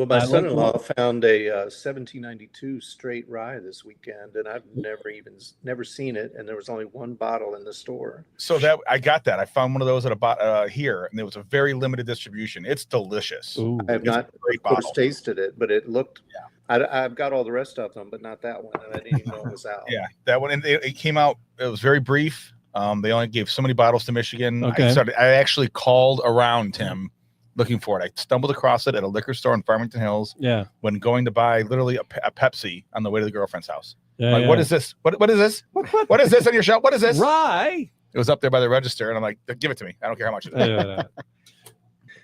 My son-in-law found a 1792 straight rye this weekend, and I've never seen it. And there was only one bottle in the store. So I got that. I found one of those at a here, and it was a very limited distribution. It's delicious. Ooh. I have not, of course, tasted it, but it looked. Yeah. I've got all the rest of them, but not that one, and I didn't even know it was out. Yeah, that one, and it came out. It was very brief. They only gave so many bottles to Michigan. Okay. I actually called around, Tim, looking for it. I stumbled across it at a liquor store in Farmington Hills. Yeah. When going to buy literally a Pepsi on the way to the girlfriend's house. Yeah, what is this? What is this? What is this on your shelf? What is this? Rye. It was up there by the register, and I'm like, give it to me. I don't care how much it is.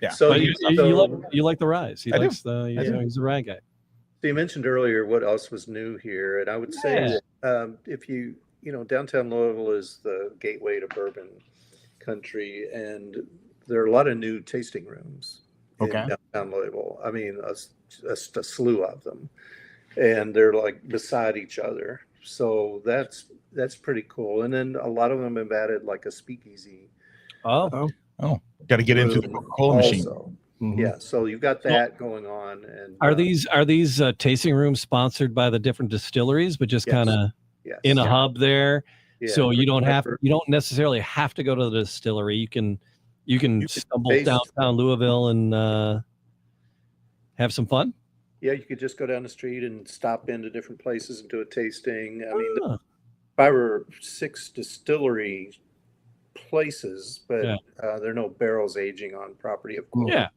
Yeah. So but you like the ryes. He's a rye guy. So you mentioned earlier what else was new here, and I would say that if downtown Louisville is the gateway to bourbon country, and there are a lot of new tasting rooms in downtown Louisville. I mean, a slew of them, and they're like beside each other. So that's pretty cool. And then a lot of them have added like a speakeasy. Oh! Got to get into the Coca-Cola machine. Mm-hmm. Yeah, so you've got that going on. And are these tasting rooms sponsored by the different distilleries, but just kind of in a hub there? Yeah, so you don't necessarily have to go to the distillery. You can stumble downtown Louisville and have some fun. Yeah, you could just go down the street and stop into different places and do a tasting. I mean, 5 or 6 distillery places, but there are no barrels aging on property, of course. Yeah.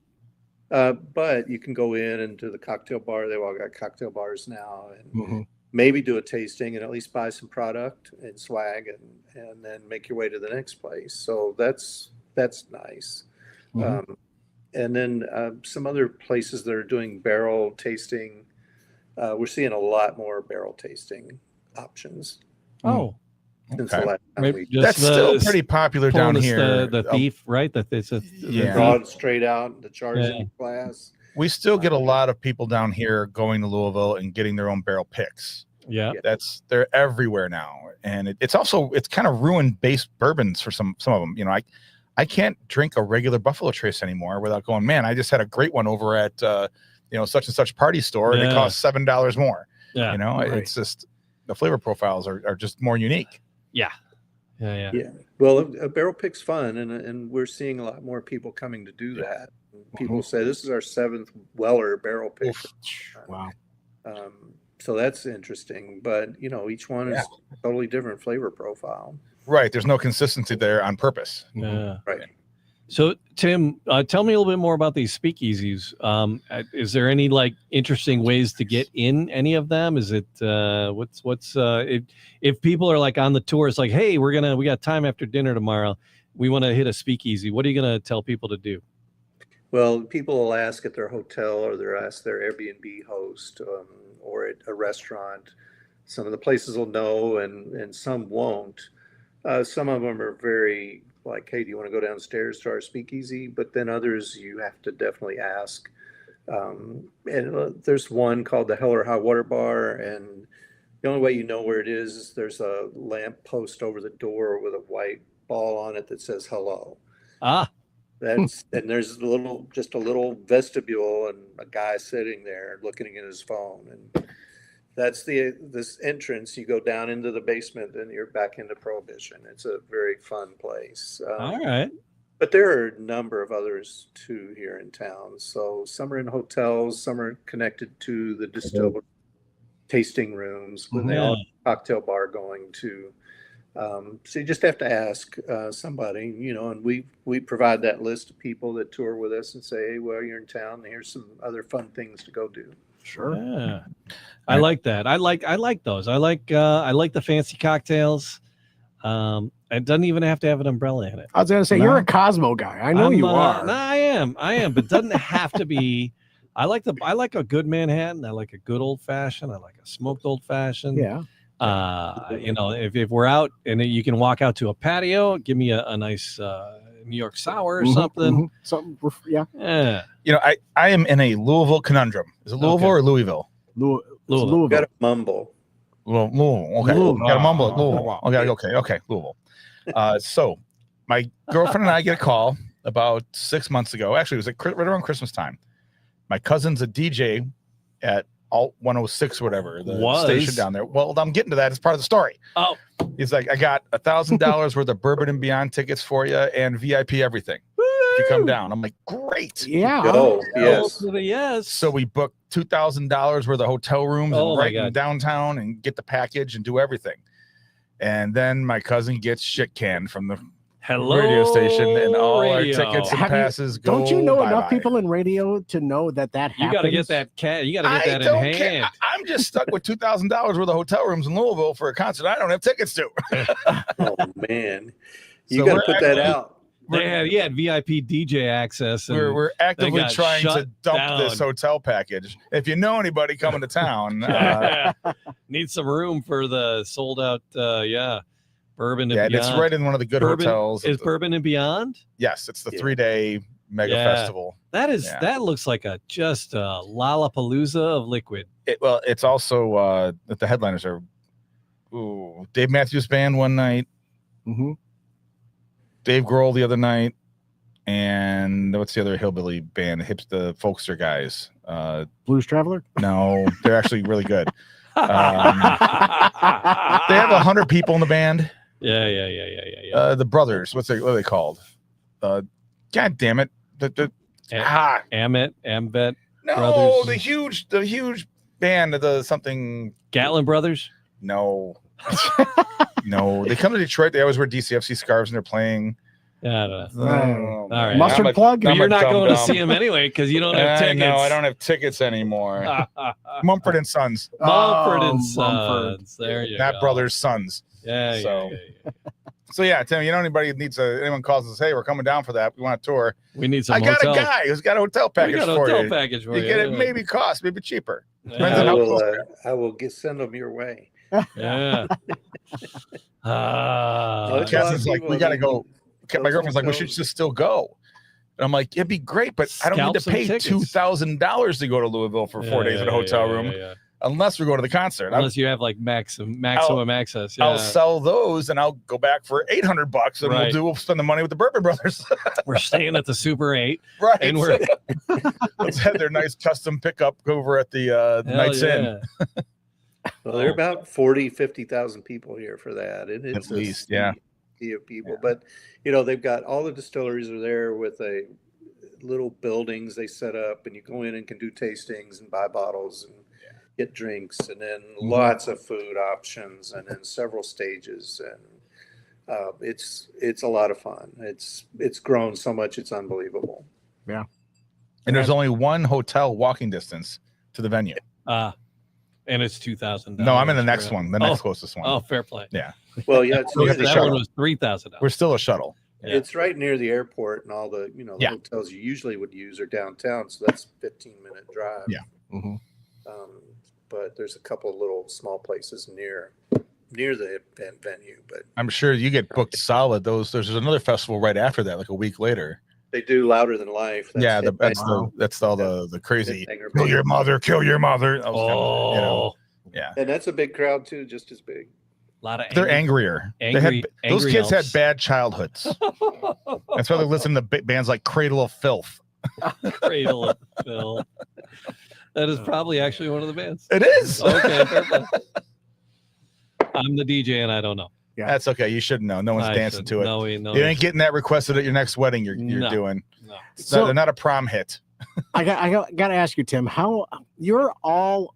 But you can go in and do the cocktail bar. They've all got cocktail bars now, and maybe do a tasting and at least buy some product and swag, and then make your way to the next place. So that's nice. And then some other places that are doing barrel tasting. We're seeing a lot more barrel tasting options. since the last time we. That's still pretty popular down here. The thief, right? That it's a broad straight out the charging class. We still get a lot of people down here going to Louisville and getting their own barrel picks. Yeah, they're everywhere now, and it's kind of ruined base bourbons for some of them. You know, I can't drink a regular Buffalo Trace anymore without going, man, I just had a great one over at such and such party store, and it costs $7 more. Yeah, you know, it's just the flavor profiles are just more unique. Yeah. Well, a barrel pick's fun, and we're seeing a lot more people coming to do that. People say this is our 7th Weller barrel pick. Wow. So that's interesting, but each one is totally different flavor profile. Right. There's no consistency there on purpose. Yeah. Right. So Tim, tell me a little bit more about these speakeasies. Is there any interesting ways to get in any of them? Is it if people are on the tour, it's hey, we got time after dinner tomorrow. We want to hit a speakeasy. What are you going to tell people to do? Well, people will ask at their hotel or they'll ask their Airbnb host or at a restaurant. Some of the places will know and some won't. Some of them are very hey, do you want to go downstairs to our speakeasy? But then others you have to definitely ask. And there's one called the Hell or High Water Bar. And the only way you know where it is there's a lamp post over the door with a white ball on it that says hello. And there's just a little vestibule and a guy sitting there looking at his phone, and that's this entrance. You go down into the basement, and you're back into Prohibition. It's a very fun place. All right, but there are a number of others too here in town. So some are in hotels, some are connected to the distillery tasting rooms when they all have a cocktail bar going to. So you just have to ask somebody, and we provide that list of people that tour with us and say, hey, well, you're in town. Here's some other fun things to go do. Sure. Yeah. I like that. I like those. I like the fancy cocktails. It doesn't even have to have an umbrella in it. I was going to say, you're a Cosmo guy. I know you are. No, I am, but it doesn't have to be. I like a good Manhattan. I like a good old fashioned. I like a smoked old fashioned. Yeah. If we're out and you can walk out to a patio, give me a nice New York sour or something. Yeah. I am in a Louisville conundrum. Is it Louisville or Louisville? Louisville. You got to mumble. Louisville. Okay. Got to mumble. Louisville. Okay. Louisville. So my girlfriend and I get a call about 6 months ago. Actually, it was right around Christmas time. My cousin's a DJ at Alt 106 or whatever, the station down there. Well, I'm getting to that. It's part of the story. Oh, he's like, I got $1,000 worth of Bourbon and Beyond tickets for you and VIP everything. If you come down, I'm like, great. Yeah. Oh, yes. Yes. So we booked $2,000 worth of hotel rooms in downtown and get the package and do everything. And then my cousin gets shit canned from the radio station, and all our tickets and passes go. Don't you know enough people in radio to know that happens? You got to get that cat. You got to get that in hand. I'm just stuck with $2,000 worth of hotel rooms in Louisville for a concert I don't have tickets to. Oh man, you got to put that out. They had VIP DJ access. And we're actively trying to dump this hotel package. If you know anybody coming to town, need some room for the sold out. Bourbon and Beyond. It's right in one of the good hotels. Is Bourbon and Beyond? Yes, it's the 3-day mega festival. That looks like just a Lollapalooza of liquid. It's also the headliners are Dave Matthews Band one night, Dave Grohl the other night, and what's the other hillbilly band? The Folkster guys. Blues Traveler? No, they're actually really good. They have 100 people in the band. Yeah. The brothers, what are they called? God damn it! Ambet. No, brothers. the huge band of the something. Gatlin Brothers. No, no. They come to Detroit. They always wear DCFC scarves and they're playing. Yeah, I don't know. All right. Mustard plug. You're not going to see them anyway because you don't have tickets. No, I don't have tickets anymore. Mumford and Sons. Mumford and Sons. There you go. That brother's sons. Yeah. So Tim, anybody needs anyone calls and says, hey, we're coming down for that. We want a tour. We need some. I got a guy who's got a hotel package for you. You get it maybe cost, maybe cheaper. I will send them your way. Yeah. Cassie's like, we got to go. My girlfriend's like, we should just still go. And I'm like, it'd be great, but I don't need to pay $2,000 to go to Louisville for 4 days in a hotel room. Unless we go to the concert. Unless you have like maximum access. Yeah. I'll sell those and I'll go back for $800 and we'll spend the money with the Bourbon Brothers. We're staying at the Super 8. Right. And we're let's have their nice custom pickup over at the Knights Inn. Well, there are about 50,000 people here for that. And it's at least, of people. But they've got all the distilleries are there with a little buildings they set up, and you go in and can do tastings and buy bottles and get drinks, and then lots of food options, and then several stages, and it's a lot of fun. It's grown so much, it's unbelievable. Yeah. And there's only one hotel walking distance to the venue. And it's $2,000. No, I'm in the next one, the next closest one. Oh, fair play. Yeah. Well, yeah, it's that one was $3,000. We're still a shuttle. Yeah. It's right near the airport, and all the the hotels you usually would use are downtown, so that's a 15-minute drive. Yeah. Mm-hmm. But there's a couple of little small places near the event venue. But I'm sure you get booked solid. There's another festival right after that, like a week later. They do Louder Than Life. That's all the crazy kill your mother. Yeah. And that's a big crowd too, just as big. They're angrier. Those kids had bad childhoods. That's why they listen to bands like Cradle of Filth. Cradle of Filth. That is probably actually one of the bands. It is. Okay, perfect. I'm the DJ and I don't know. Yeah, that's okay. You shouldn't know. No one's dancing to it. No, you ain't getting that requested at your next wedding. You're doing. No. They're not a prom hit. I got to ask you, Tim. How you're all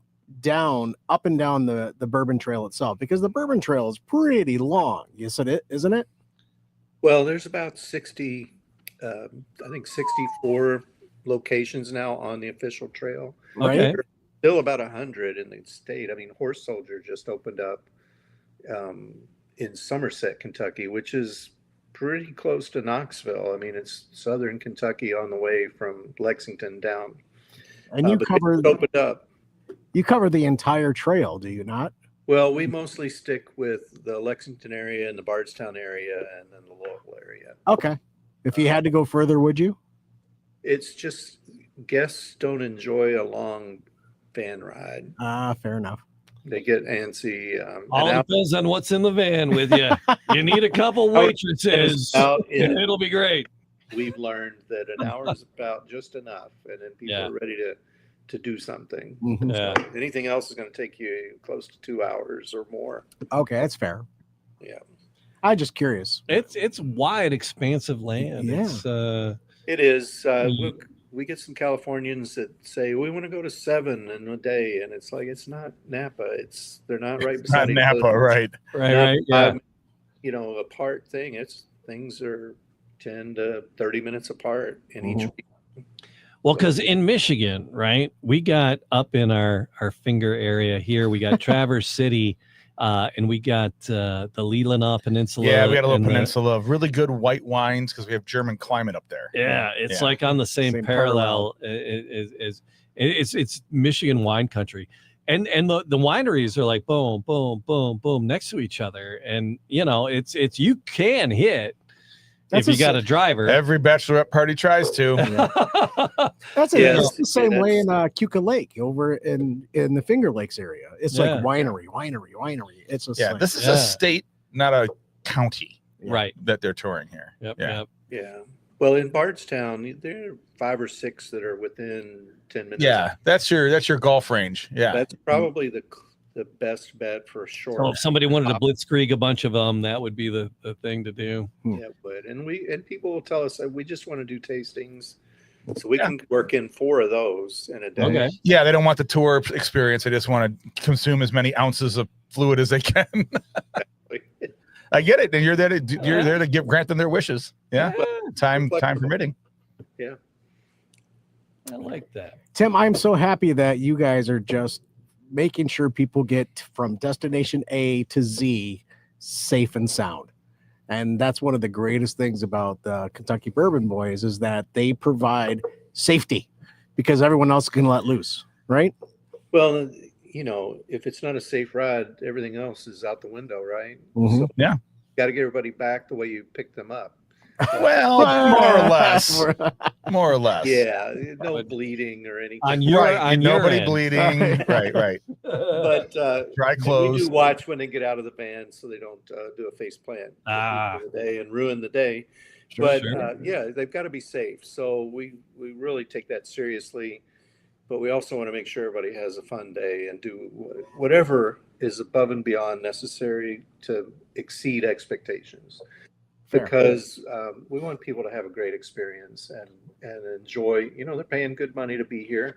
up and down the Bourbon Trail itself, because the Bourbon Trail is pretty long. Isn't it? Well, there's about 60, I think 64 locations now on the official trail. Right. There's still about 100 in the state. I mean, Horse Soldier just opened up in Somerset, Kentucky, which is pretty close to Knoxville. I mean, it's southern Kentucky on the way from Lexington down. And you opened up. You cover the entire trail, do you not? Well, we mostly stick with the Lexington area and the Bardstown area and then the Louisville area. Okay. If you had to go further, would you? It's just guests don't enjoy a long van ride. Fair enough. They get antsy. All depends on what's in the van with you. You need a couple waitresses. It'll be great. We've learned that an hour is about just enough, and then people are ready to do something. Mm-hmm. So anything else is going to take you close to 2 hours or more. Okay, that's fair. Yeah. I'm just curious. It's wide, expansive land. Yeah. It is. Look, we get some Californians that say we want to go to 7 in a day, and it's like it's not Napa. They're not right beside each other. Not Napa, right? Yeah. Apart thing. Things are 10 to 30 minutes apart in each week. Well, because in Michigan, right, we got up in our finger area here. We got Traverse City. And we got the Leelanau Peninsula. Yeah, we got a little peninsula of really good white wines because we have German climate up there. Yeah, it's like on the same parallel. It's Michigan wine country, and the wineries are like boom, boom, boom, boom next to each other, and it's you can hit. If you got a driver. Every bachelorette party tries to. That's the same way in Cuca Lake over in the Finger Lakes area. It's like winery. It's just this is a state, not a county, right? That they're touring here. Yep. Yeah. Well, in Bardstown, there are 5 or 6 that are within 10 minutes. Yeah, that's your golf range. Yeah, that's probably the best bet for a short. So if somebody wanted to blitzkrieg a bunch of them, that would be the thing to do. Yeah, it would. And people will tell us that we just want to do tastings, so we can work in 4 of those in a day. Okay. Yeah, they don't want the tour experience. They just want to consume as many ounces of fluid as they can. I get it. And you're there to grant them their wishes. Yeah. Time permitting. Yeah. I like that. Tim, I'm so happy that you guys are just making sure people get from destination A to Z safe and sound. And that's one of the greatest things about the Kentucky Bourbon Boys is that they provide safety because everyone else can let loose, right? Well, if it's not a safe ride, everything else is out the window, right? Mhm. So Yeah. got to get everybody back the way you picked them up. Well, more or less. More or less. Yeah, no bleeding or anything. On your, Right. on your Nobody end. bleeding. Right. But Dry and we clothes. do watch when they get out of the van so they don't do a face plant for the day and ruin the day. But yeah, they've got to be safe. So we really take that seriously. But we also want to make sure everybody has a fun day and do whatever is above and beyond necessary to exceed expectations. Fair. Because we want people to have a great experience and enjoy. They're paying good money to be here.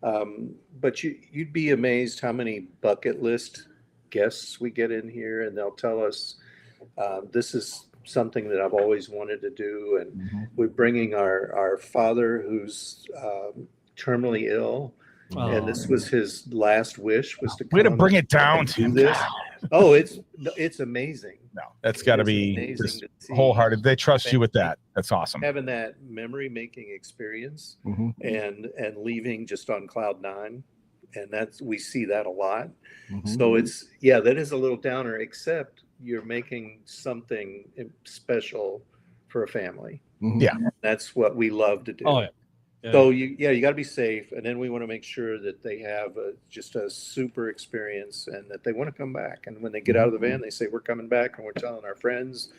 But you'd be amazed how many bucket list guests we get in here, and they'll tell us, this is something that I've always wanted to do. And we're bringing our father who's terminally ill. And this was his last wish, was to way to bring it down to this. Oh, it's amazing. No, that's got to be just wholehearted. They trust you with that. That's awesome. Having that memory making experience and leaving just on cloud nine. And we see that a lot. So that is a little downer, except you're making something special for a family. Yeah. That's what we love to do. Oh, yeah. So you got to be safe, and then we want to make sure that they have just a super experience and that they want to come back. And when they get out of the van, they say, "We're coming back," and we're telling our friends,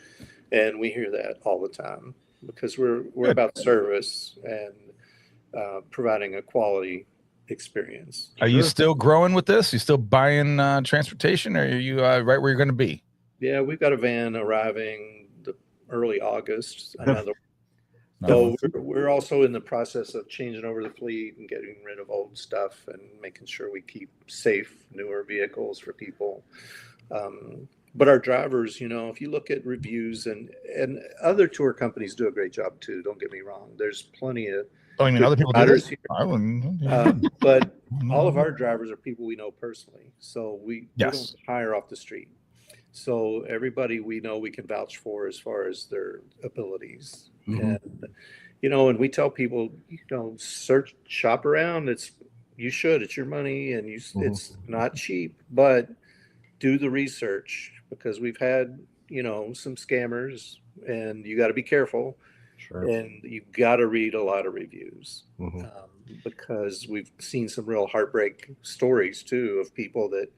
and we hear that all the time because we're about service and providing a quality experience. Are you still growing with this? You still buying transportation, or are you right where you're going to be? Yeah, we've got a van arriving early August. Another. So we're also in the process of changing over the fleet and getting rid of old stuff and making sure we keep safe, newer vehicles for people. But our drivers, if you look at reviews and other tour companies do a great job too. Don't get me wrong. There's plenty of other people do this? But all of our drivers are people we know personally. So we don't hire off the street. So everybody we know we can vouch for as far as their abilities. And and we tell people, shop around. It's your money, and it's not cheap, but do the research, because we've had some scammers, and you got to be careful. Sure. And you've got to read a lot of reviews, because we've seen some real heartbreak stories too of people that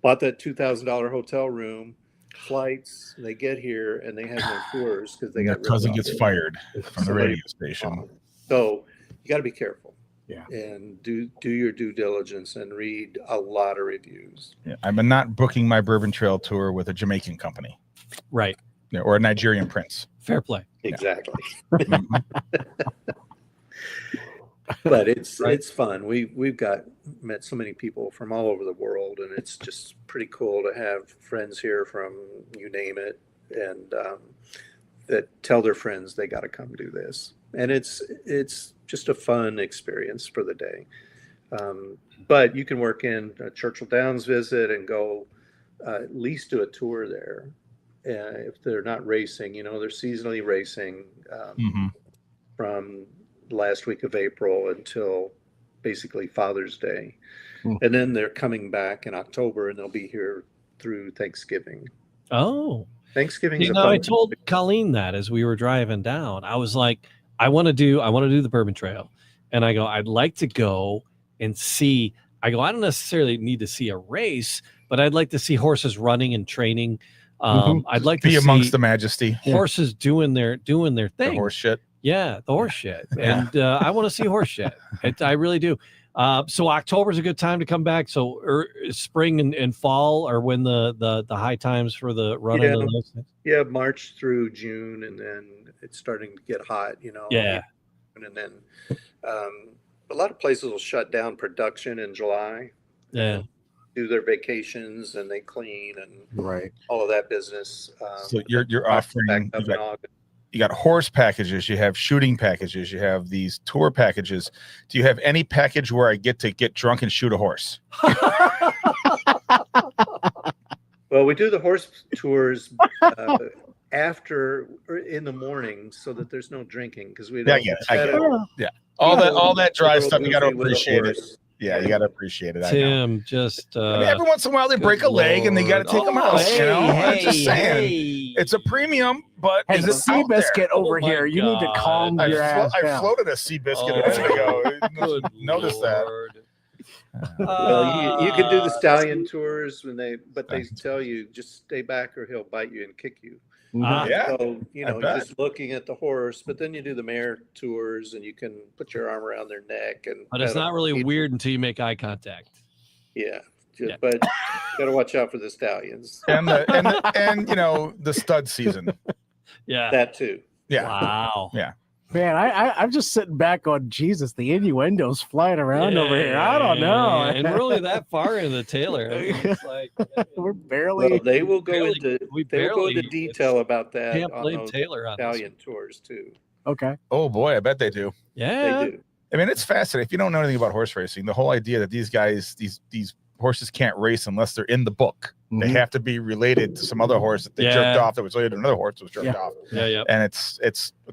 bought that $2,000 hotel room, flights, they get here and they have no tours because they got cousin gets fired from the radio station. So you got to be careful. Yeah. And do your due diligence and read a lot of reviews. Yeah, I'm not booking my Bourbon Trail tour with a Jamaican company. Right. Yeah, or a Nigerian prince. Fair play. Exactly. But it's fun. We've met so many people from all over the world, and it's just pretty cool to have friends here from you name it, and that tell their friends they got to come do this. And it's just a fun experience for the day. But you can work in a Churchill Downs visit and go at least do a tour there. If they're not racing, they're seasonally racing from last week of April until basically Father's Day. And then they're coming back in October, and they'll be here through Thanksgiving. Oh, Thanksgiving. I told Colleen that as we were driving down. I was like, I want to do the Bourbon Trail, and I go, I'd like to go and see. I go, I don't necessarily need to see a race, but I'd like to see horses running and training. I'd like to be amongst the majesty. Horses doing their thing. The horse shit. Yeah, the horse shit. And I want to see horse shit. I really do. So October's a good time to come back. So spring and fall are when the high times for the running of those things. Yeah, March through June, and then it's starting to get hot, Yeah. And then a lot of places will shut down production in July. Yeah. Do their vacations, and they clean and all of that business. So you're offering. You got horse packages, you have shooting packages, you have these tour packages. Do you have any package where I get to get drunk and shoot a horse? Well, we do the horse tours after or in the morning so that there's no drinking, because we don't. I get it. Yeah. All that dry stuff, you got to appreciate it. Yeah, you got to appreciate it. Tim, just I mean, every once in a while they break a leg and they got to take them out. I'm just saying, it's a premium, but Hey, is it sea out there? biscuit over here. You need to calm your ass I down. floated a sea biscuit a minute ago. Notice that. Well, you can do the stallion tours they tell you just stay back or he'll bite you and kick you. Yeah. So, you're just looking at the horse, but then you do the mare tours and you can put your arm around their neck. But it's not really weird until you make eye contact. Yeah. But you got to watch out for the stallions. And the stud season. Yeah. That too. Yeah. Wow. Yeah. Man, I'm just sitting back on Jesus. The innuendo's flying around over here. I don't know. And really that far into the Taylor. I mean, it's like we're barely. Well, they will go into detail about that. Can't blame on those Taylor on stallion tours too. Okay. Oh boy, I bet they do. Yeah. They do. I mean, it's fascinating. If you don't know anything about horse racing, the whole idea that these guys, these horses can't race unless they're in the book. They have to be related to some other horse that they jerked off that was related to another horse that was jerked off. Yeah. And it's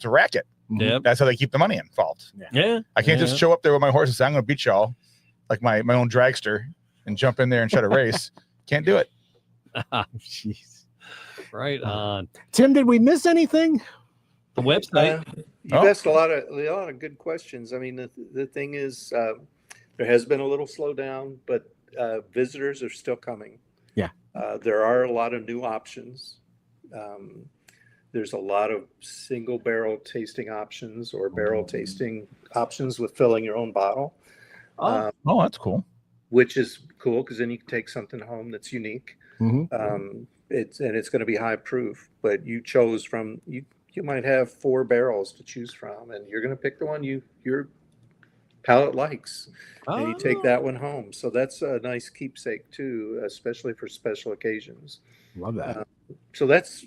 a racket. Yep. That's how they keep the money involved. Yeah. I can't just show up there with my horse and say, I'm going to beat y'all like my own dragster and jump in there and try to race. Can't do it. Jeez. Right on. Tim, did we miss anything? The website. You asked a lot of good questions. I mean, the thing is, there has been a little slowdown, but visitors are still coming. Yeah. There are a lot of new options. There's a lot of single barrel tasting options or barrel tasting options with filling your own bottle. Oh, that's cool. Which is cool because then you can take something home that's unique. It's going to be high proof, but you chose from you might have 4 barrels to choose from, and you're going to pick the one your palate likes, and you take that one home. So that's a nice keepsake too, especially for special occasions. Love that. So that's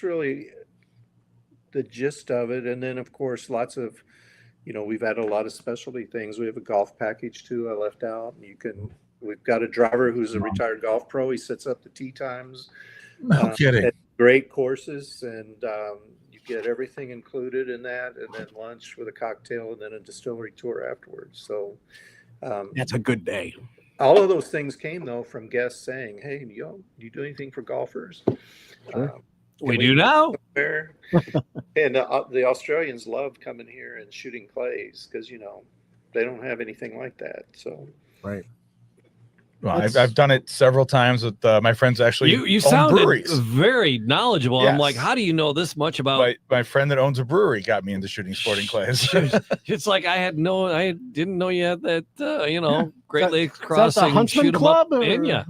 really the gist of it. And then of course, lots of, we've had a lot of specialty things. We have a golf package too. I left out. We've got a driver who's a retired golf pro. He sets up the tee times. No kidding. At great courses, and you get everything included in that, and then lunch with a cocktail, and then a distillery tour afterwards. So that's a good day. All of those things came though from guests saying, "Hey, do you do anything for golfers?" Sure. We do now. And the Australians loved coming here and shooting clays because they don't have anything like that. So right. Well, I've done it several times with my friends. Actually, you own sounded breweries. very knowledgeable. Yes. I'm like, how do you know this much about? My friend that owns a brewery got me into shooting sporting clays. It's like I didn't know you had that. Great Lakes Is that Crossing the Huntsman shoot 'em Club? up in ya.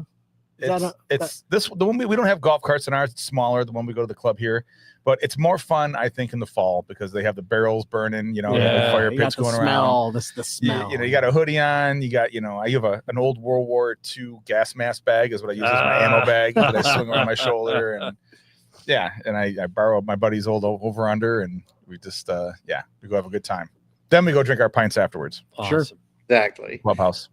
It's the one we don't have golf carts in ours. It's smaller, the one we go to the club here, but it's more fun, I think, in the fall because they have the barrels burning, the fire pits going around. The smell. You got a hoodie on. You got, I have an old World War II gas mask bag is what I use as my ammo bag that I swing around my shoulder, and I borrow my buddy's old over under, and we just we go have a good time. Then we go drink our pints afterwards. Awesome. Sure. exactly. Clubhouse.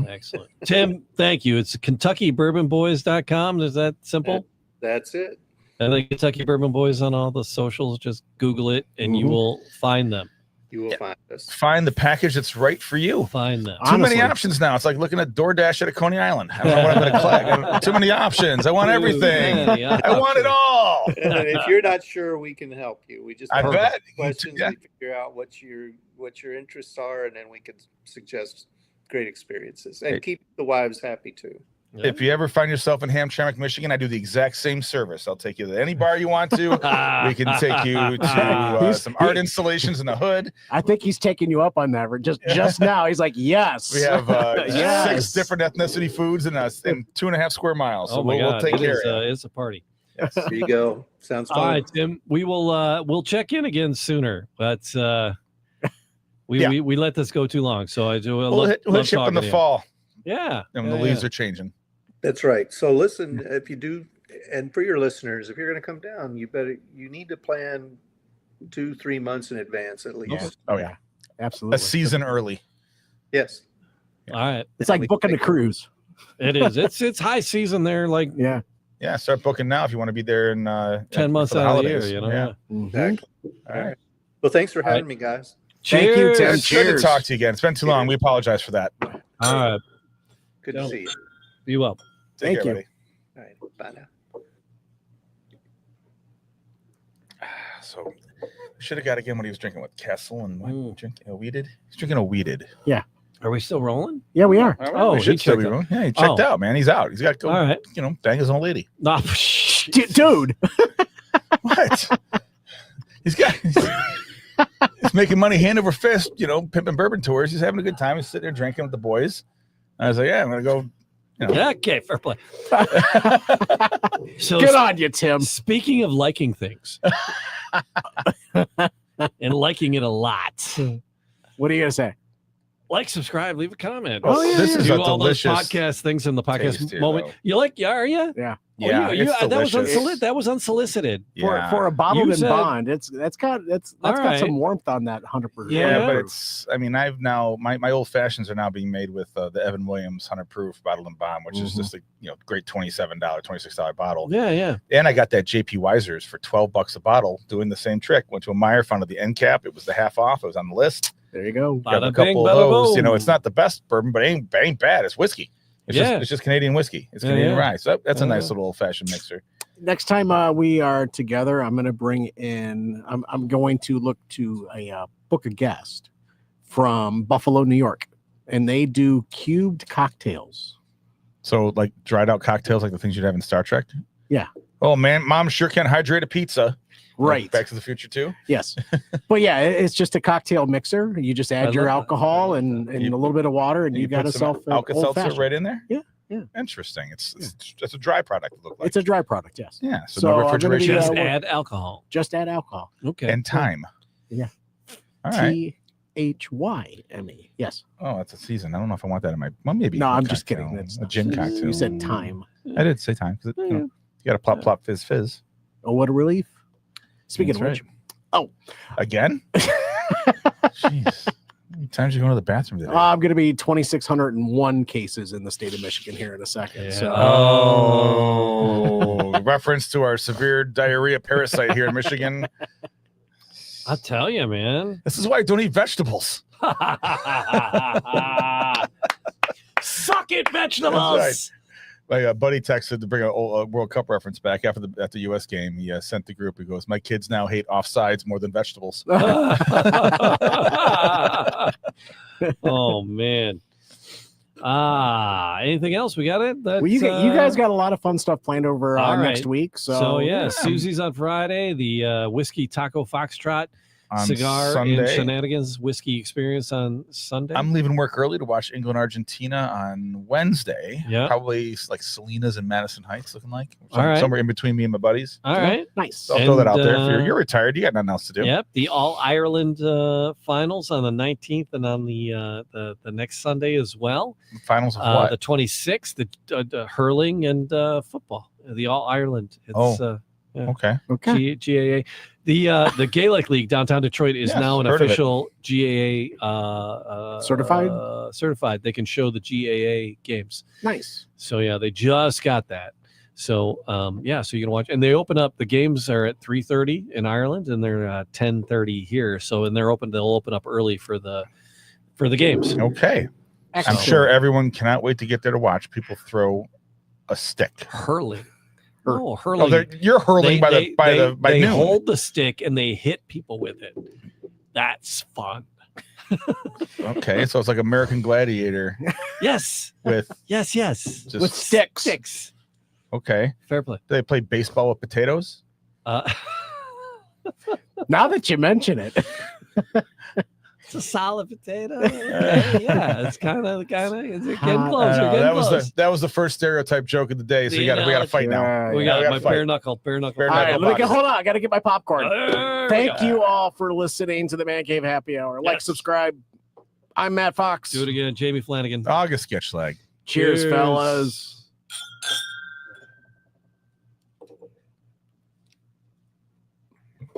Excellent. Tim, thank you. It's KentuckyBourbonBoys.com. Is that simple? That's it. And then Kentucky Bourbon Boys on all the socials. Just Google it and you will find them. You will find us. Find the package that's right for you. Find them. Too many options now. It's like looking at DoorDash at a Coney Island. I don't know what I'm going to click. Too many options. I want everything. I want it all. And if you're not sure, we can help you. We just I bet. questions. Yeah. We figure out what your interests are, and then we can suggest great experiences and keep the wives happy too. Yeah. If you ever find yourself in Hamtramck, Michigan, I do the exact same service. I'll take you to any bar you want to. We can take you to some art installations in the hood. I think he's taking you up on that. Just now, he's like, yes. We have 6 different ethnicity foods in 2.5 square miles. So we'll take care of it. It's a party. Yes. There you go. Sounds fun. All right, Tim. We will we'll check in again sooner, but we let this go too long. So I do. We'll hit you up in the fall. Yeah. And the leaves are changing. That's right. So listen, if you do, and for your listeners, if you're going to come down, you need to plan 2-3 months in advance at least. Yeah. Oh yeah, absolutely. A season early. Yes. All right. It's like booking a cruise. It is. It's high season there. Like yeah. Start booking now if you want to be there in 10 months out of the year. Yeah. Exactly. All right. Well, thanks for having me, guys. Thank you, Tim. It's good to talk to you again. It's been too long. We apologize for that. All right. Good to see you. Be well. Thank you. Buddy. All right. Bye now. So should have got again what he was drinking with Kessel and what drinking a weeded. He's drinking a weeded. Yeah. Are we still rolling? Yeah, we are. All right, Oh, we he should still checked be out. rolling. Yeah, he checked out, man. He's out. He's got to go. All right. Bang his old lady. No, Dude. What? He's making money hand over fist, pimping bourbon tours. He's having a good time. He's sitting there drinking with the boys. I was like, yeah, I'm going to go. Okay, fair play. So Good on you, Tim. Speaking of liking things and liking it a lot, What are you going to say? like, subscribe, leave a comment. Oh, yeah, this yeah. is Do a all those delicious podcast things in the podcast taste here, moment. though. You like? Yeah, are you? Yeah. Yeah, you, it's that was delicious. that was unsolicited. Yeah. For a bottled You and said- bond, that's got All right. some warmth on that 100%. Yeah. but it's. I mean, I've now my old fashions are now being made with the Evan Williams 100 proof bottled and bond, which is just a great $27, $26 bottle. Yeah. And I got that JP Weisers for $12 a bottle, doing the same trick. Went to a Meijer, found the end cap. It was the half off. It was on the list. There you go. Got a Bada bing, couple of bada those. boom. It's not the best bourbon, but it ain't bad. It's whiskey. It's just Canadian whiskey. It's Canadian rye. So that's a nice little old fashioned mixer. Next time we are together, I'm going to bring in. I'm going to look to book a guest from Buffalo, New York, and they do cubed cocktails. So like dried out cocktails, like the things you'd have in Star Trek. Yeah. Oh man, Mom sure can hydrate a pizza. Right. Like Back to the Future too. Yes. But yeah, it's just a cocktail mixer. You just add your love that. alcohol and a little bit of water, and you got put some yourself an Alka-Seltzer old-fashioned. right in there. Yeah, yeah. Interesting. It's a dry product. It look like It's a dry product. Yes. yeah. So, So no I'm gonna be, refrigeration Just what- add alcohol. Just add alcohol. Okay. and time. Yeah. All right. THYME. Yes. Oh, that's a season. I don't know if I want that in my. Well, maybe. No, a I'm just cocktail, kidding. That's a gin cocktail. You said time. I did say time because you got to plop plop fizz fizz. Oh, what a relief. Speaking That's of which, right. Again? Jeez. How many times you go to the bathroom today? I'm going to be 2,601 cases in the state of Michigan here in a second. Yeah. So Oh, reference to our severe diarrhea parasite here in Michigan. I'll tell you, man. This is why I don't eat vegetables. Suck it, vegetables. That's My buddy texted to bring a World Cup reference back after the U.S. game. He sent the group. He goes, "My kids now hate offsides more than vegetables." Oh man. Anything else? We got it. well, you guys got a lot of fun stuff planned over all next right. week. So yeah, Susie's on Friday. The whiskey taco foxtrot On cigar Sunday, and shenanigans whiskey experience on Sunday. I'm leaving work early to watch England Argentina on Wednesday. Yeah. Probably like Salinas and Madison Heights looking like. All right. Somewhere in between me and my buddies. All right. nice. So I'll throw that out there. If And, you're retired, you got nothing else to do. Yep. The All Ireland finals on the 19th and on the next Sunday as well. Finals of what? The 26th, the hurling and football. The All Ireland. It's Okay. Okay. GAA. The Gaelic League downtown Detroit is Yes, now an heard of it. official GAA Certified? Certified. They can show the GAA games. Nice. So yeah, they just got that. So so you can watch, and they open up. The games are at 3:30 in Ireland, and they're 10:30 here. So they'll open up early for the games. Okay. I'm Excellent. sure everyone cannot wait to get there to watch people throw a stick. Hurling. Hur- Oh, Oh, hurling. you're hurling by they noon. hold the stick and they hit people with it. That's fun. Okay, so it's like American Gladiator Yes. with Yes. just With sticks. Sticks. Okay. Fair play. Do they play baseball with potatoes? Now that you mention it, It's a solid potato. Yeah, it's kind of it's getting Hot. close. We're getting close. that was the first stereotype joke of the day. So The we got to fight now. Yeah, We yeah. got we my gotta fight. bare knuckle. All right, knuckle let me box. hold on. I got to get my popcorn. There we Thank go. you all for listening to the Man Cave Happy Hour. Like, Yes. subscribe. I'm Matt Fox. Do it again, Jamie Flanagan. August sketch lag. Cheers, Cheers. fellas.